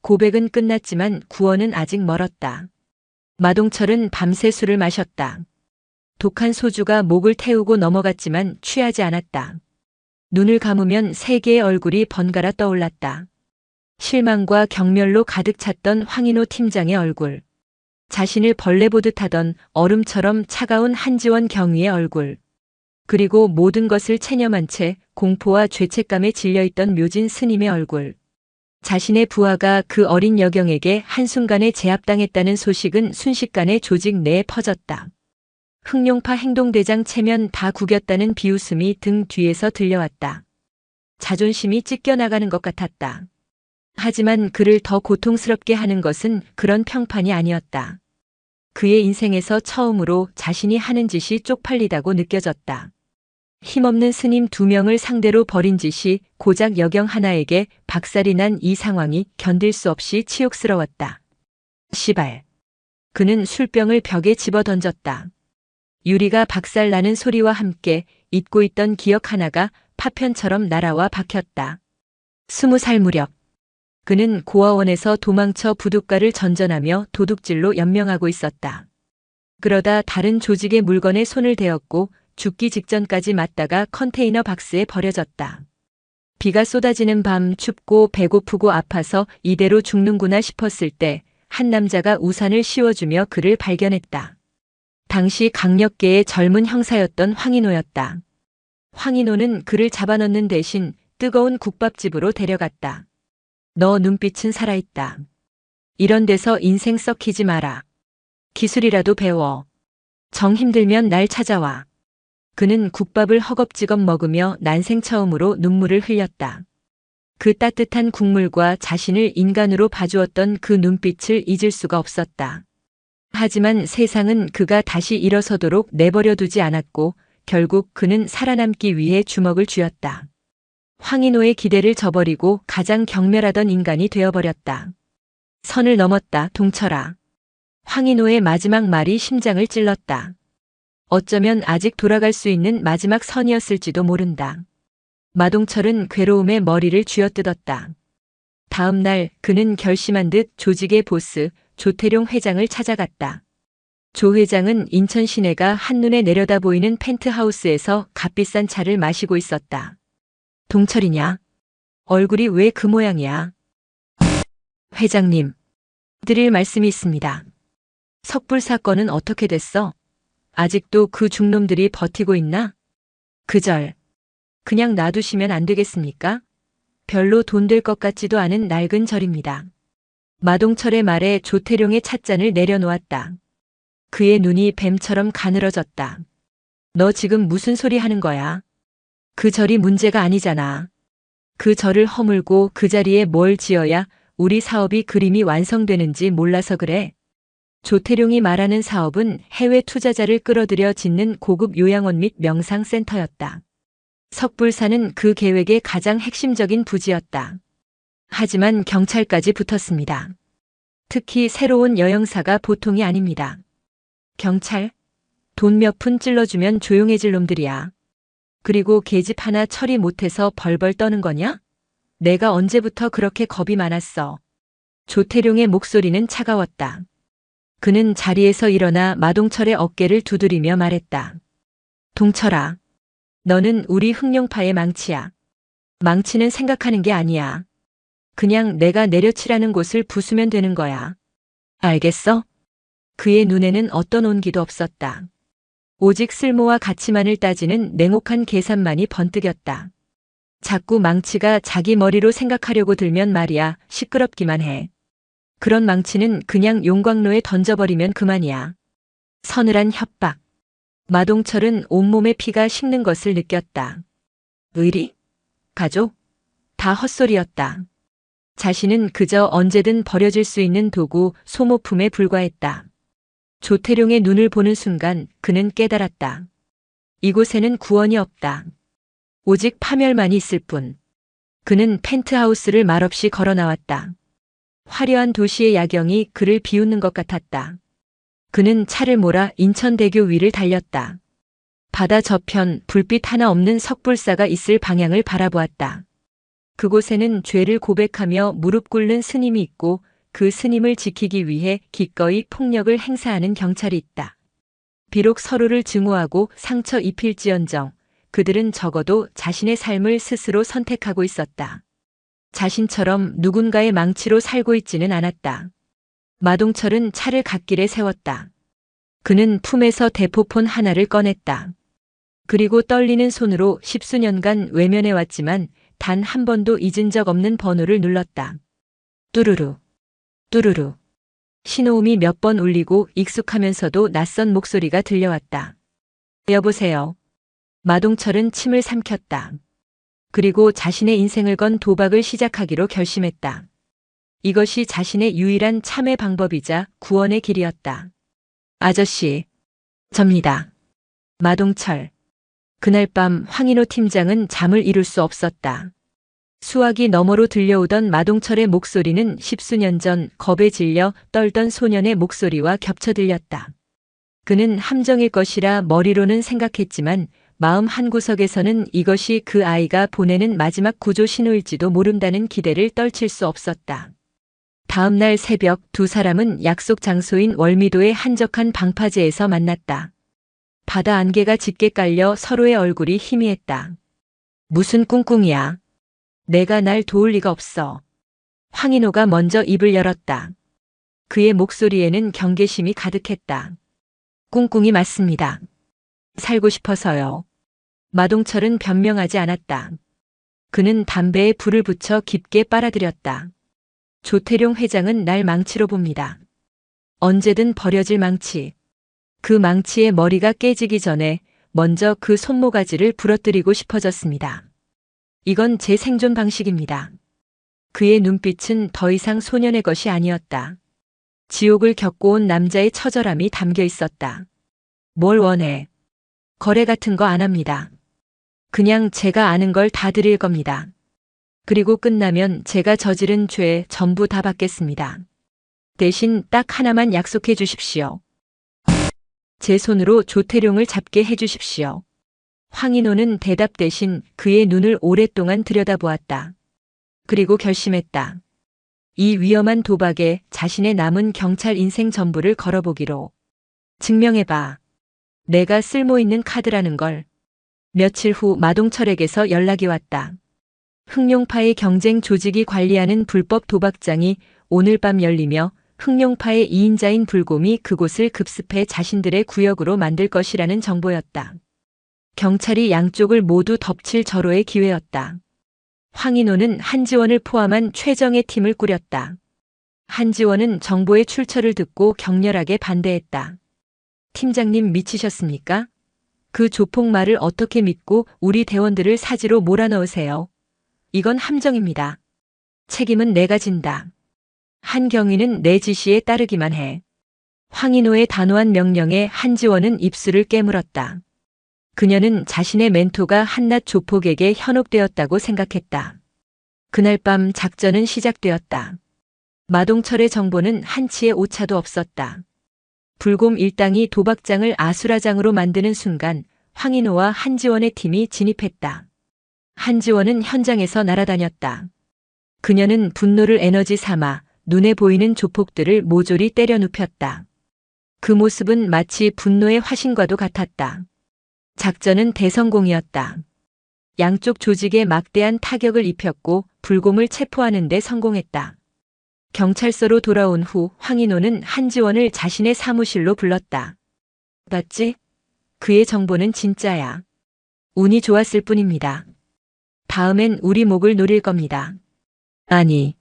고백은 끝났지만 구원은 아직 멀었다. 마동철은 밤새 술을 마셨다. 독한 소주가 목을 태우고 넘어갔지만 취하지 않았다. 눈을 감으면 세 개의 얼굴이 번갈아 떠올랐다. 실망과 경멸로 가득 찼던 황인호 팀장의 얼굴. 자신을 벌레 보듯 하던 얼음처럼 차가운 한지원 경위의 얼굴. 그리고 모든 것을 체념한 채 공포와 죄책감에 질려있던 묘진 스님의 얼굴. 자신의 부하가 그 어린 여경에게 한순간에 제압당했다는 소식은 순식간에 조직 내에 퍼졌다. 흑룡파 행동대장 체면 다 구겼다는 비웃음이 등 뒤에서 들려왔다. 자존심이 찢겨나가는 것 같았다. 하지만 그를 더 고통스럽게 하는 것은 그런 평판이 아니었다. 그의 인생에서 처음으로 자신이 하는 짓이 쪽팔리다고 느껴졌다. 힘없는 스님 2명을 상대로 벌인 짓이 고작 여경 하나에게 박살이 난 이 상황이 견딜 수 없이 치욕스러웠다. 시발. 그는 술병을 벽에 집어던졌다. 유리가 박살나는 소리와 함께 잊고 있던 기억 하나가 파편처럼 날아와 박혔다. 20살 무렵. 그는 고아원에서 도망쳐 부둣가를 전전하며 도둑질로 연명하고 있었다. 그러다 다른 조직의 물건에 손을 대었고 죽기 직전까지 맞다가 컨테이너 박스에 버려졌다. 비가 쏟아지는 밤 춥고 배고프고 아파서 이대로 죽는구나 싶었을 때 한 남자가 우산을 씌워주며 그를 발견했다. 당시 강력계의 젊은 형사였던 황인호였다. 황인호는 그를 잡아넣는 대신 뜨거운 국밥집으로 데려갔다. 너 눈빛은 살아있다. 이런 데서 인생 썩히지 마라. 기술이라도 배워. 정 힘들면 날 찾아와. 그는 국밥을 허겁지겁 먹으며 난생 처음으로 눈물을 흘렸다. 그 따뜻한 국물과 자신을 인간으로 봐주었던 그 눈빛을 잊을 수가 없었다. 하지만 세상은 그가 다시 일어서도록 내버려 두지 않았고 결국 그는 살아남기 위해 주먹을 쥐었다. 황인호의 기대를 저버리고 가장 경멸하던 인간이 되어버렸다. 선을 넘었다, 동철아. 황인호의 마지막 말이 심장을 찔렀다. 어쩌면 아직 돌아갈 수 있는 마지막 선이었을지도 모른다. 마동철은 괴로움에 머리를 쥐어뜯었다. 다음 날 그는 결심한 듯 조직의 보스 조태룡 회장을 찾아갔다. 조 회장은 인천 시내가 한눈에 내려다 보이는 펜트하우스에서 값비싼 차를 마시고 있었다. 동철이냐? 얼굴이 왜 그 모양이야? 회장님, 드릴 말씀이 있습니다. 석불 사건은 어떻게 됐어? 아직도 그 중놈들이 버티고 있나? 그절. 그냥 놔두시면 안 되겠습니까? 별로 돈 될 것 같지도 않은 낡은 절입니다. 마동철의 말에 조태룡의 찻잔을 내려놓았다. 그의 눈이 뱀처럼 가늘어졌다. 너 지금 무슨 소리 하는 거야? 그 절이 문제가 아니잖아. 그 절을 허물고 그 자리에 뭘 지어야 우리 사업이 그림이 완성되는지 몰라서 그래. 조태룡이 말하는 사업은 해외 투자자를 끌어들여 짓는 고급 요양원 및 명상센터였다. 석불사는 그 계획의 가장 핵심적인 부지였다. 하지만 경찰까지 붙었습니다. 특히 새로운 여영사가 보통이 아닙니다. 경찰? 돈 몇 푼 찔러주면 조용해질 놈들이야. 그리고 계집 하나 처리 못해서 벌벌 떠는 거냐? 내가 언제부터 그렇게 겁이 많았어. 조태룡의 목소리는 차가웠다. 그는 자리에서 일어나 마동철의 어깨를 두드리며 말했다. 동철아, 너는 우리 흑룡파의 망치야. 망치는 생각하는 게 아니야. 그냥 내가 내려치라는 곳을 부수면 되는 거야. 알겠어? 그의 눈에는 어떤 온기도 없었다. 오직 쓸모와 가치만을 따지는 냉혹한 계산만이 번뜩였다. 자꾸 망치가 자기 머리로 생각하려고 들면 말이야 시끄럽기만 해. 그런 망치는 그냥 용광로에 던져버리면 그만이야. 서늘한 협박. 마동철은 온몸에 피가 식는 것을 느꼈다. 의리? 가족? 다 헛소리였다. 자신은 그저 언제든 버려질 수 있는 도구, 소모품에 불과했다. 조태룡의 눈을 보는 순간 그는 깨달았다. 이곳에는 구원이 없다. 오직 파멸만이 있을 뿐. 그는 펜트하우스를 말없이 걸어 나왔다. 화려한 도시의 야경이 그를 비웃는 것 같았다. 그는 차를 몰아 인천대교 위를 달렸다. 바다 저편 불빛 하나 없는 석불사가 있을 방향을 바라보았다. 그곳에는 죄를 고백하며 무릎 꿇는 스님이 있고 그 스님을 지키기 위해 기꺼이 폭력을 행사하는 경찰이 있다. 비록 서로를 증오하고 상처 입힐지언정 그들은 적어도 자신의 삶을 스스로 선택하고 있었다. 자신처럼 누군가의 망치로 살고 있지는 않았다. 마동철은 차를 갓길에 세웠다. 그는 품에서 대포폰 하나를 꺼냈다. 그리고 떨리는 손으로 십수년간 외면해왔지만 단 한 번도 잊은 적 없는 번호를 눌렀다. 뚜루루, 뚜루루. 신호음이 몇 번 울리고 익숙하면서도 낯선 목소리가 들려왔다. 여보세요. 마동철은 침을 삼켰다. 그리고 자신의 인생을 건 도박을 시작하기로 결심했다. 이것이 자신의 유일한 참회 방법이자 구원의 길이었다. 아저씨, 접니다. 마동철. 그날 밤 황인호 팀장은 잠을 이룰 수 없었다. 수화기 너머로 들려오던 마동철의 목소리는 십수년 전 겁에 질려 떨던 소년의 목소리와 겹쳐 들렸다. 그는 함정일 것이라 머리로는 생각했지만 마음 한구석에서는 이것이 그 아이가 보내는 마지막 구조 신호일지도 모른다는 기대를 떨칠 수 없었다. 다음 날 새벽 두 사람은 약속 장소인 월미도의 한적한 방파제에서 만났다. 바다 안개가 짙게 깔려 서로의 얼굴이 희미했다. 무슨 꿍꿍이야. 내가 날 도울 리가 없어. 황인호가 먼저 입을 열었다. 그의 목소리에는 경계심이 가득했다. 꿍꿍이 맞습니다. 살고 싶어서요. 마동철은 변명하지 않았다. 그는 담배에 불을 붙여 깊게 빨아들였다. 조태룡 회장은 날 망치로 봅니다. 언제든 버려질 망치. 그 망치의 머리가 깨지기 전에 먼저 그 손모가지를 부러뜨리고 싶어졌습니다. 이건 제 생존 방식입니다. 그의 눈빛은 더 이상 소년의 것이 아니었다. 지옥을 겪고 온 남자의 처절함이 담겨 있었다. 뭘 원해? 거래 같은 거 안 합니다. 그냥 제가 아는 걸 다 드릴 겁니다. 그리고 끝나면 제가 저지른 죄 전부 다 받겠습니다. 대신 딱 하나만 약속해 주십시오. 제 손으로 조태룡을 잡게 해 주십시오. 황인호는 대답 대신 그의 눈을 오랫동안 들여다보았다. 그리고 결심했다. 이 위험한 도박에 자신의 남은 경찰 인생 전부를 걸어보기로. 증명해봐. 내가 쓸모있는 카드라는 걸. 며칠 후 마동철에게서 연락이 왔다. 흑룡파의 경쟁 조직이 관리하는 불법 도박장이 오늘 밤 열리며 흑룡파의 2인자인 불곰이 그곳을 급습해 자신들의 구역으로 만들 것이라는 정보였다. 경찰이 양쪽을 모두 덮칠 절호의 기회였다. 황인호는 한지원을 포함한 최정예 팀을 꾸렸다. 한지원은 정보의 출처를 듣고 격렬하게 반대했다. 팀장님 미치셨습니까? 그 조폭 말을 어떻게 믿고 우리 대원들을 사지로 몰아넣으세요. 이건 함정입니다. 책임은 내가 진다. 한경위는 내 지시에 따르기만 해. 황인호의 단호한 명령에 한지원은 입술을 깨물었다. 그녀는 자신의 멘토가 한낱 조폭에게 현혹되었다고 생각했다. 그날 밤 작전은 시작되었다. 마동철의 정보는 한치의 오차도 없었다. 불곰 일당이 도박장을 아수라장으로 만드는 순간 황인호와 한지원의 팀이 진입했다. 한지원은 현장에서 날아다녔다. 그녀는 분노를 에너지 삼아 눈에 보이는 조폭들을 모조리 때려 눕혔다. 그 모습은 마치 분노의 화신과도 같았다. 작전은 대성공이었다. 양쪽 조직에 막대한 타격을 입혔고 불곰을 체포하는 데 성공했다. 경찰서로 돌아온 후 황인호는 한지원을 자신의 사무실로 불렀다. 봤지? 그의 정보는 진짜야. 운이 좋았을 뿐입니다. 다음엔 우리 목을 노릴 겁니다. 아니,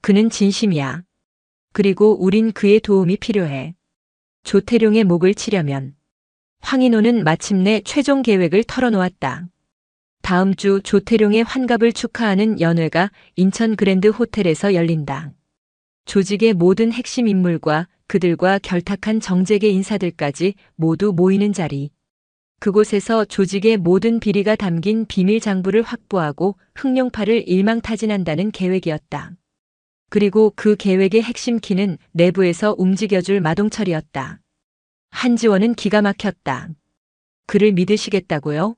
그는 진심이야. 그리고 우린 그의 도움이 필요해. 조태룡의 목을 치려면. 황인호는 마침내 최종 계획을 털어놓았다. 다음 주 조태룡의 환갑을 축하하는 연회가 인천 그랜드 호텔에서 열린다. 조직의 모든 핵심 인물과 그들과 결탁한 정재계 인사들까지 모두 모이는 자리. 그곳에서 조직의 모든 비리가 담긴 비밀 장부를 확보하고 흑룡파를 일망타진한다는 계획이었다. 그리고 그 계획의 핵심 키는 내부에서 움직여줄 마동철이었다. 한지원은 기가 막혔다. 그를 믿으시겠다고요?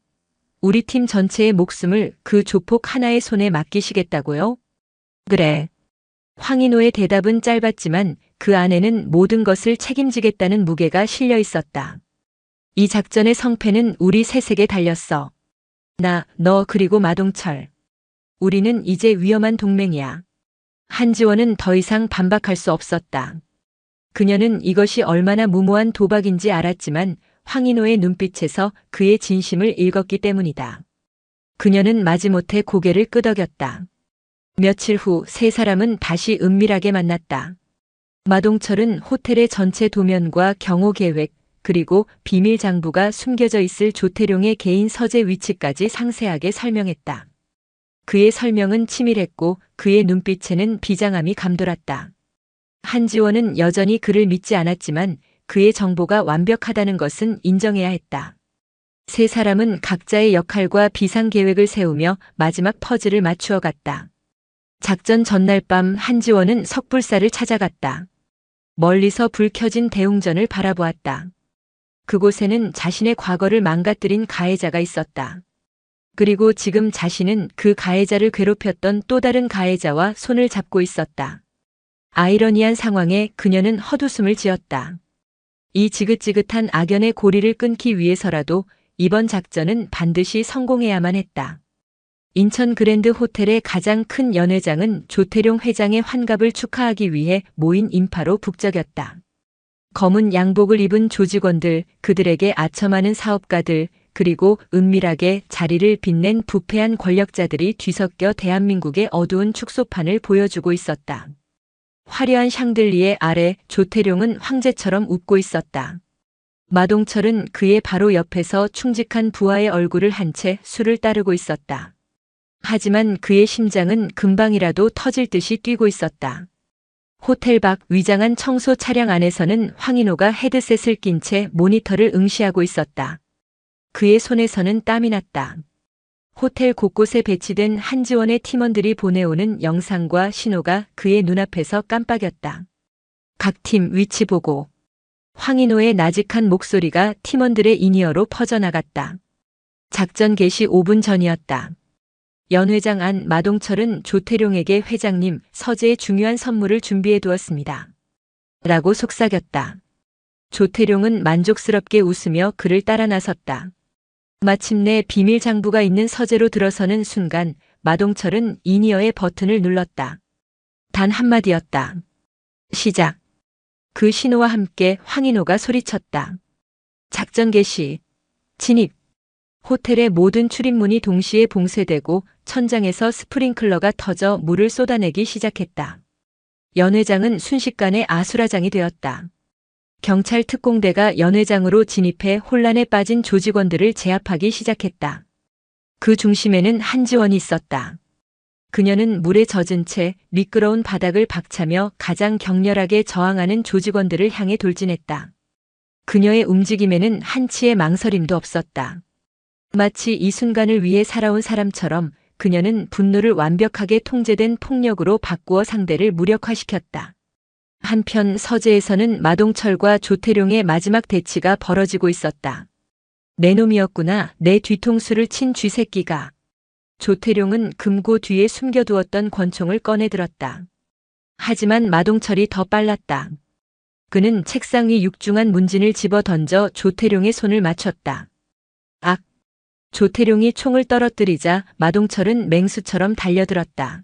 우리 팀 전체의 목숨을 그 조폭 하나의 손에 맡기시겠다고요? 그래. 황인호의 대답은 짧았지만 그 안에는 모든 것을 책임지겠다는 무게가 실려 있었다. 이 작전의 성패는 우리 셋에게 달렸어. 나, 너 그리고 마동철. 우리는 이제 위험한 동맹이야. 한지원은 더 이상 반박할 수 없었다. 그녀는 이것이 얼마나 무모한 도박인지 알았지만 황인호의 눈빛에서 그의 진심을 읽었기 때문이다. 그녀는 마지못해 고개를 끄덕였다. 며칠 후 세 사람은 다시 은밀하게 만났다. 마동철은 호텔의 전체 도면과 경호 계획, 그리고 비밀 장부가 숨겨져 있을 조태룡의 개인 서재 위치까지 상세하게 설명했다. 그의 설명은 치밀했고 그의 눈빛에는 비장함이 감돌았다. 한지원은 여전히 그를 믿지 않았지만 그의 정보가 완벽하다는 것은 인정해야 했다. 세 사람은 각자의 역할과 비상 계획을 세우며 마지막 퍼즐을 맞추어 갔다. 작전 전날 밤 한지원은 석불사를 찾아갔다. 멀리서 불 켜진 대웅전을 바라보았다. 그곳에는 자신의 과거를 망가뜨린 가해자가 있었다. 그리고 지금 자신은 그 가해자를 괴롭혔던 또 다른 가해자와 손을 잡고 있었다. 아이러니한 상황에 그녀는 헛웃음을 지었다. 이 지긋지긋한 악연의 고리를 끊기 위해서라도 이번 작전은 반드시 성공해야만 했다. 인천 그랜드 호텔의 가장 큰 연회장은 조태룡 회장의 환갑을 축하하기 위해 모인 인파로 북적였다. 검은 양복을 입은 조직원들, 그들에게 아첨하는 사업가들, 그리고 은밀하게 자리를 빛낸 부패한 권력자들이 뒤섞여 대한민국의 어두운 축소판을 보여주고 있었다. 화려한 샹들리에 아래 조태룡은 황제처럼 웃고 있었다. 마동철은 그의 바로 옆에서 충직한 부하의 얼굴을 한 채 술을 따르고 있었다. 하지만 그의 심장은 금방이라도 터질 듯이 뛰고 있었다. 호텔 밖 위장한 청소 차량 안에서는 황인호가 헤드셋을 낀 채 모니터를 응시하고 있었다. 그의 손에서는 땀이 났다. 호텔 곳곳에 배치된 한지원의 팀원들이 보내오는 영상과 신호가 그의 눈앞에서 깜빡였다. 각 팀 위치 보고. 황인호의 나직한 목소리가 팀원들의 인이어로 퍼져나갔다. 작전 개시 5분 전이었다. 연회장 안 마동철은 조태룡에게 회장님 서재에 중요한 선물을 준비해 두었습니다. 라고 속삭였다. 조태룡은 만족스럽게 웃으며 그를 따라 나섰다. 마침내 비밀 장부가 있는 서재로 들어서는 순간 마동철은 인이어의 버튼을 눌렀다. 단 한마디였다. 시작. 그 신호와 함께 황인호가 소리쳤다. 작전 개시. 진입. 호텔의 모든 출입문이 동시에 봉쇄되고 천장에서 스프링클러가 터져 물을 쏟아내기 시작했다. 연회장은 순식간에 아수라장이 되었다. 경찰 특공대가 연회장으로 진입해 혼란에 빠진 조직원들을 제압하기 시작했다. 그 중심에는 한지원이 있었다. 그녀는 물에 젖은 채 미끄러운 바닥을 박차며 가장 격렬하게 저항하는 조직원들을 향해 돌진했다. 그녀의 움직임에는 한치의 망설임도 없었다. 마치 이 순간을 위해 살아온 사람처럼 그녀는 분노를 완벽하게 통제된 폭력으로 바꾸어 상대를 무력화시켰다. 한편 서재에서는 마동철과 조태룡의 마지막 대치가 벌어지고 있었다. 내 놈이었구나, 내 뒤통수를 친 쥐새끼가. 조태룡은 금고 뒤에 숨겨두었던 권총을 꺼내들었다. 하지만 마동철이 더 빨랐다. 그는 책상 위 육중한 문진을 집어 던져 조태룡의 손을 맞췄다. 악! 조태룡이 총을 떨어뜨리자 마동철은 맹수처럼 달려들었다.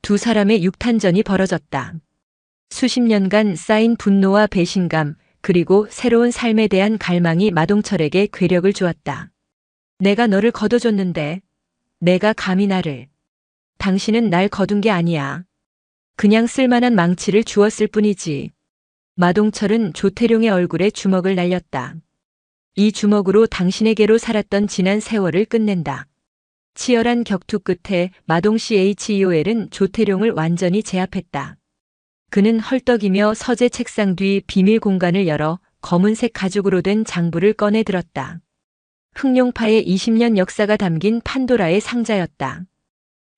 두 사람의 육탄전이 벌어졌다. 수십 년간 쌓인 분노와 배신감, 그리고 새로운 삶에 대한 갈망이 마동철에게 괴력을 주었다. 내가 너를 거둬줬는데, 내가 감히 나를. 당신은 날 거둔 게 아니야. 그냥 쓸만한 망치를 주었을 뿐이지. 마동철은 조태룡의 얼굴에 주먹을 날렸다. 이 주먹으로 당신에게로 살았던 지난 세월을 끝낸다. 치열한 격투 끝에 마동CHEOL은 조태룡을 완전히 제압했다. 그는 헐떡이며 서재 책상 뒤 비밀 공간을 열어 검은색 가죽으로 된 장부를 꺼내 들었다. 흑룡파의 20년 역사가 담긴 판도라의 상자였다.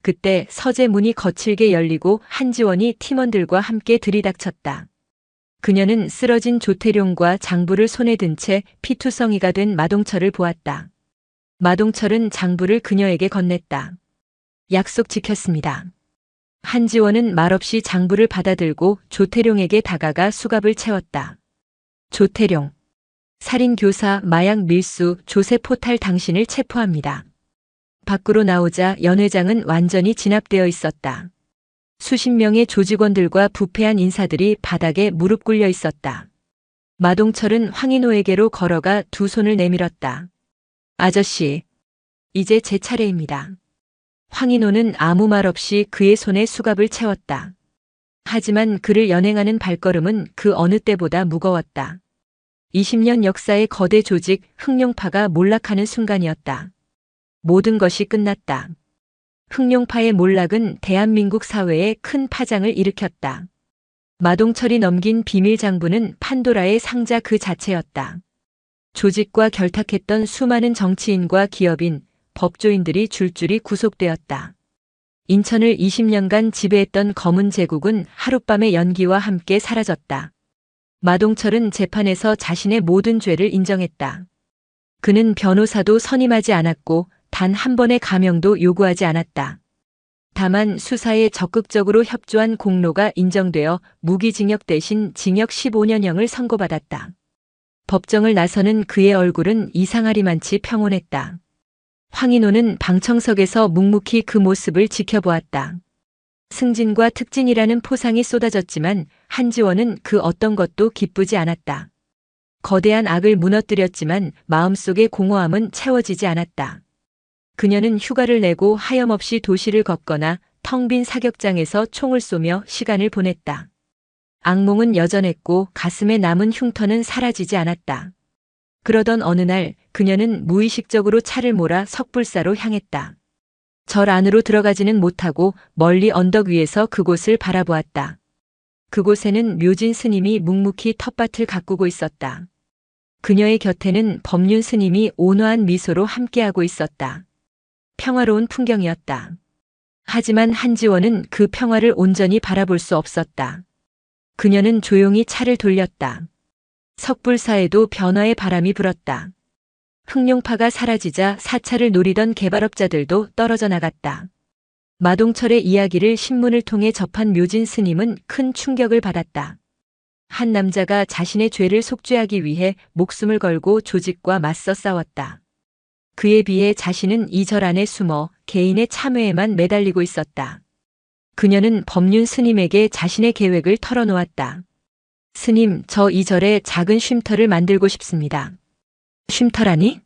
그때 서재 문이 거칠게 열리고 한지원이 팀원들과 함께 들이닥쳤다. 그녀는 쓰러진 조태룡과 장부를 손에 든 채 피투성이가 된 마동철을 보았다. 마동철은 장부를 그녀에게 건넸다. 약속 지켰습니다. 한지원은 말없이 장부를 받아들고 조태룡에게 다가가 수갑을 채웠다. 조태룡. 살인교사, 마약 밀수, 조세 포탈 당신을 체포합니다. 밖으로 나오자 연 회장은 완전히 진압되어 있었다. 수십 명의 조직원들과 부패한 인사들이 바닥에 무릎 꿇려 있었다. 마동철은 황인호에게로 걸어가 두 손을 내밀었다. 아저씨, 이제 제 차례입니다. 황인호는 아무 말 없이 그의 손에 수갑을 채웠다. 하지만 그를 연행하는 발걸음은 그 어느 때보다 무거웠다. 20년 역사의 거대 조직 흑룡파가 몰락하는 순간이었다. 모든 것이 끝났다. 흑룡파의 몰락은 대한민국 사회에 큰 파장을 일으켰다. 마동철이 넘긴 비밀 장부는 판도라의 상자 그 자체였다. 조직과 결탁했던 수많은 정치인과 기업인, 법조인들이 줄줄이 구속되었다. 인천을 20년간 지배했던 검은 제국은 하룻밤의 연기와 함께 사라졌다. 마동철은 재판에서 자신의 모든 죄를 인정했다. 그는 변호사도 선임하지 않았고 단 한 번의 감형도 요구하지 않았다. 다만 수사에 적극적으로 협조한 공로가 인정되어 무기징역 대신 징역 15년형을 선고받았다. 법정을 나서는 그의 얼굴은 이상하리만치 평온했다. 황인호는 방청석에서 묵묵히 그 모습을 지켜보았다. 승진과 특진이라는 포상이 쏟아졌지만 한지원은 그 어떤 것도 기쁘지 않았다. 거대한 악을 무너뜨렸지만 마음속의 공허함은 채워지지 않았다. 그녀는 휴가를 내고 하염없이 도시를 걷거나 텅 빈 사격장에서 총을 쏘며 시간을 보냈다. 악몽은 여전했고 가슴에 남은 흉터는 사라지지 않았다. 그러던 어느 날 그녀는 무의식적으로 차를 몰아 석불사로 향했다. 절 안으로 들어가지는 못하고 멀리 언덕 위에서 그곳을 바라보았다. 그곳에는 묘진 스님이 묵묵히 텃밭을 가꾸고 있었다. 그녀의 곁에는 법륜 스님이 온화한 미소로 함께하고 있었다. 평화로운 풍경이었다. 하지만 한지원은 그 평화를 온전히 바라볼 수 없었다. 그녀는 조용히 차를 돌렸다. 석불사에도 변화의 바람이 불었다. 흑룡파가 사라지자 사찰을 노리던 개발업자들도 떨어져 나갔다. 마동철의 이야기를 신문을 통해 접한 묘진 스님은 큰 충격을 받았다. 한 남자가 자신의 죄를 속죄하기 위해 목숨을 걸고 조직과 맞서 싸웠다. 그에 비해 자신은 이 절 안에 숨어 개인의 참회에만 매달리고 있었다. 그녀는 법륜 스님에게 자신의 계획을 털어놓았다. 스님, 저 이 절에 작은 쉼터를 만들고 싶습니다. 쉼터라니?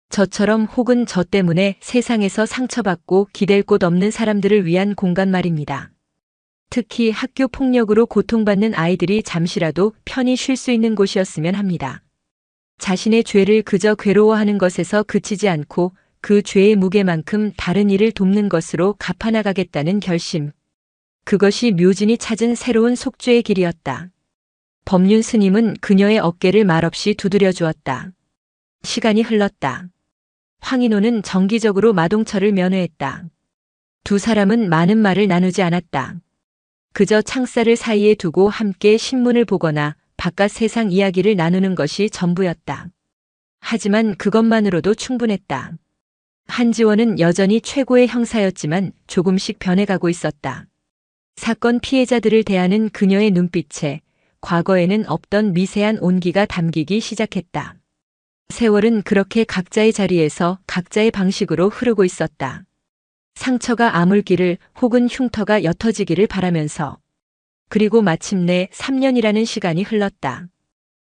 저처럼 혹은 저 때문에 세상에서 상처받고 기댈 곳 없는 사람들을 위한 공간 말입니다. 특히 학교 폭력으로 고통받는 아이들이 잠시라도 편히 쉴 수 있는 곳이었으면 합니다. 자신의 죄를 그저 괴로워하는 것에서 그치지 않고 그 죄의 무게만큼 다른 이를 돕는 것으로 갚아나가겠다는 결심. 그것이 묘진이 찾은 새로운 속죄의 길이었다. 법륜 스님은 그녀의 어깨를 말없이 두드려 주었다. 시간이 흘렀다. 황인호는 정기적으로 마동철을 면회했다. 두 사람은 많은 말을 나누지 않았다. 그저 창살을 사이에 두고 함께 신문을 보거나 바깥 세상 이야기를 나누는 것이 전부였다. 하지만 그것만으로도 충분했다. 한지원은 여전히 최고의 형사였지만 조금씩 변해가고 있었다. 사건 피해자들을 대하는 그녀의 눈빛에 과거에는 없던 미세한 온기가 담기기 시작했다. 세월은 그렇게 각자의 자리에서 각자의 방식으로 흐르고 있었다. 상처가 아물기를 혹은 흉터가 옅어지기를 바라면서. 그리고 마침내 3년이라는 시간이 흘렀다.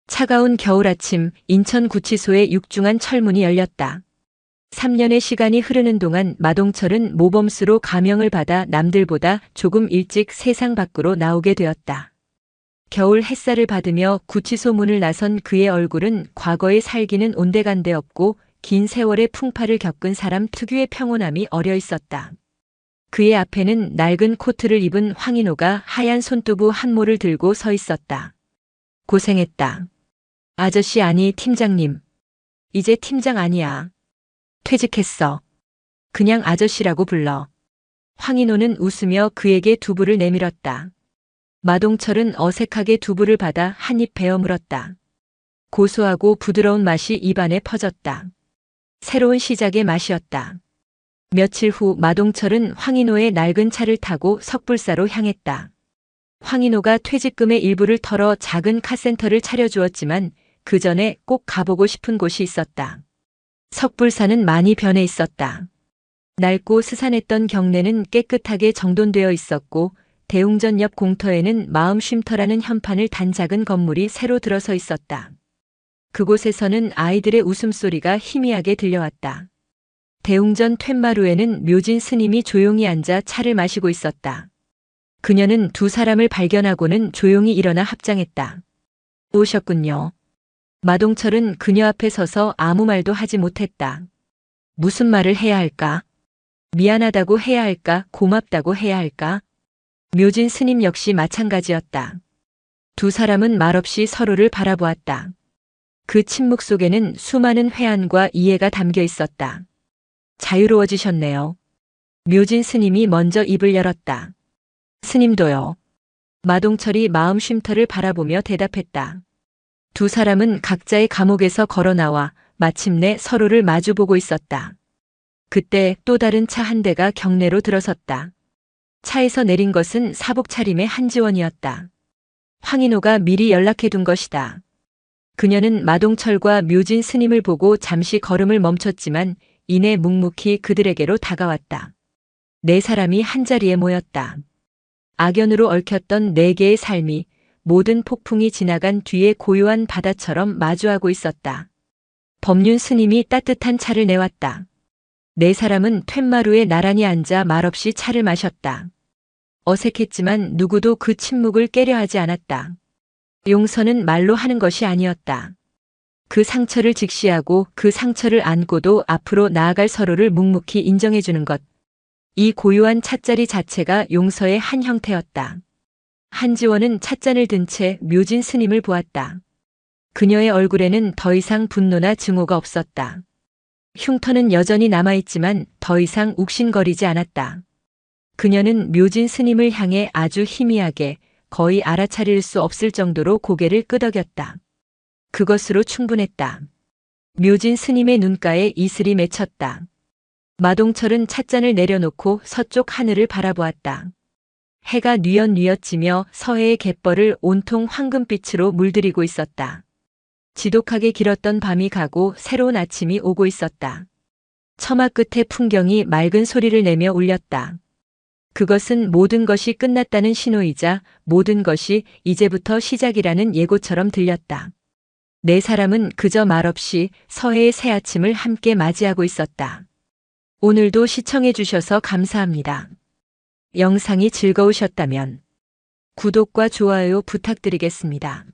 차가운 겨울 아침 인천구치소의 육중한 철문이 열렸다. 3년의 시간이 흐르는 동안 마동철은 모범수로 감형을 받아 남들보다 조금 일찍 세상 밖으로 나오게 되었다. 겨울 햇살을 받으며 구치소 문을 나선 그의 얼굴은 과거의 살기는 온데간데 없고 긴 세월의 풍파를 겪은 사람 특유의 평온함이 어려 있었다. 그의 앞에는 낡은 코트를 입은 황인호가 하얀 손두부 한 모를 들고 서 있었다. 고생했다. 아저씨 아니 팀장님. 이제 팀장 아니야. 퇴직했어. 그냥 아저씨라고 불러. 황인호는 웃으며 그에게 두부를 내밀었다. 마동철은 어색하게 두부를 받아 한 입 베어 물었다. 고소하고 부드러운 맛이 입안에 퍼졌다. 새로운 시작의 맛이었다. 며칠 후 마동철은 황인호의 낡은 차를 타고 석불사로 향했다. 황인호가 퇴직금의 일부를 털어 작은 카센터를 차려주었지만 그 전에 꼭 가보고 싶은 곳이 있었다. 석불사는 많이 변해 있었다. 낡고 스산했던 경내는 깨끗하게 정돈되어 있었고 대웅전 옆 공터에는 마음쉼터라는 현판을 단 작은 건물이 새로 들어서 있었다. 그곳에서는 아이들의 웃음소리가 희미하게 들려왔다. 대웅전 툇마루에는 묘진 스님이 조용히 앉아 차를 마시고 있었다. 그녀는 두 사람을 발견하고는 조용히 일어나 합장했다. 오셨군요. 마동철은 그녀 앞에 서서 아무 말도 하지 못했다. 무슨 말을 해야 할까? 미안하다고 해야 할까? 고맙다고 해야 할까? 묘진 스님 역시 마찬가지였다. 두 사람은 말없이 서로를 바라보았다. 그 침묵 속에는 수많은 회한과 이해가 담겨 있었다. 자유로워지셨네요. 묘진 스님이 먼저 입을 열었다. 스님도요. 마동철이 마음 쉼터를 바라보며 대답했다. 두 사람은 각자의 감옥에서 걸어 나와 마침내 서로를 마주보고 있었다. 그때 또 다른 차 한 대가 경내로 들어섰다. 차에서 내린 것은 사복 차림의 한지원이었다. 황인호가 미리 연락해둔 것이다. 그녀는 마동철과 묘진 스님을 보고 잠시 걸음을 멈췄지만 이내 묵묵히 그들에게로 다가왔다. 네 사람이 한자리에 모였다. 악연으로 얽혔던 네 개의 삶이 모든 폭풍이 지나간 뒤에 고요한 바다처럼 마주하고 있었다. 법륜 스님이 따뜻한 차를 내왔다. 네 사람은 툇마루에 나란히 앉아 말없이 차를 마셨다. 어색했지만 누구도 그 침묵을 깨려 하지 않았다. 용서는 말로 하는 것이 아니었다. 그 상처를 직시하고 그 상처를 안고도 앞으로 나아갈 서로를 묵묵히 인정해주는 것. 이 고요한 찻자리 자체가 용서의 한 형태였다. 한지원은 찻잔을 든 채 묘진 스님을 보았다. 그녀의 얼굴에는 더 이상 분노나 증오가 없었다. 흉터는 여전히 남아있지만 더 이상 욱신거리지 않았다. 그녀는 묘진 스님을 향해 아주 희미하게 거의 알아차릴 수 없을 정도로 고개를 끄덕였다. 그것으로 충분했다. 묘진 스님의 눈가에 이슬이 맺혔다. 마동철은 찻잔을 내려놓고 서쪽 하늘을 바라보았다. 해가 뉘엿뉘엿 지며 서해의 갯벌을 온통 황금빛으로 물들이고 있었다. 지독하게 길었던 밤이 가고 새로운 아침이 오고 있었다. 처마 끝의 풍경이 맑은 소리를 내며 울렸다. 그것은 모든 것이 끝났다는 신호이자 모든 것이 이제부터 시작이라는 예고처럼 들렸다. 네 사람은 그저 말없이 서해의 새 아침을 함께 맞이하고 있었다. 오늘도 시청해 주셔서 감사합니다. 영상이 즐거우셨다면 구독과 좋아요 부탁드리겠습니다.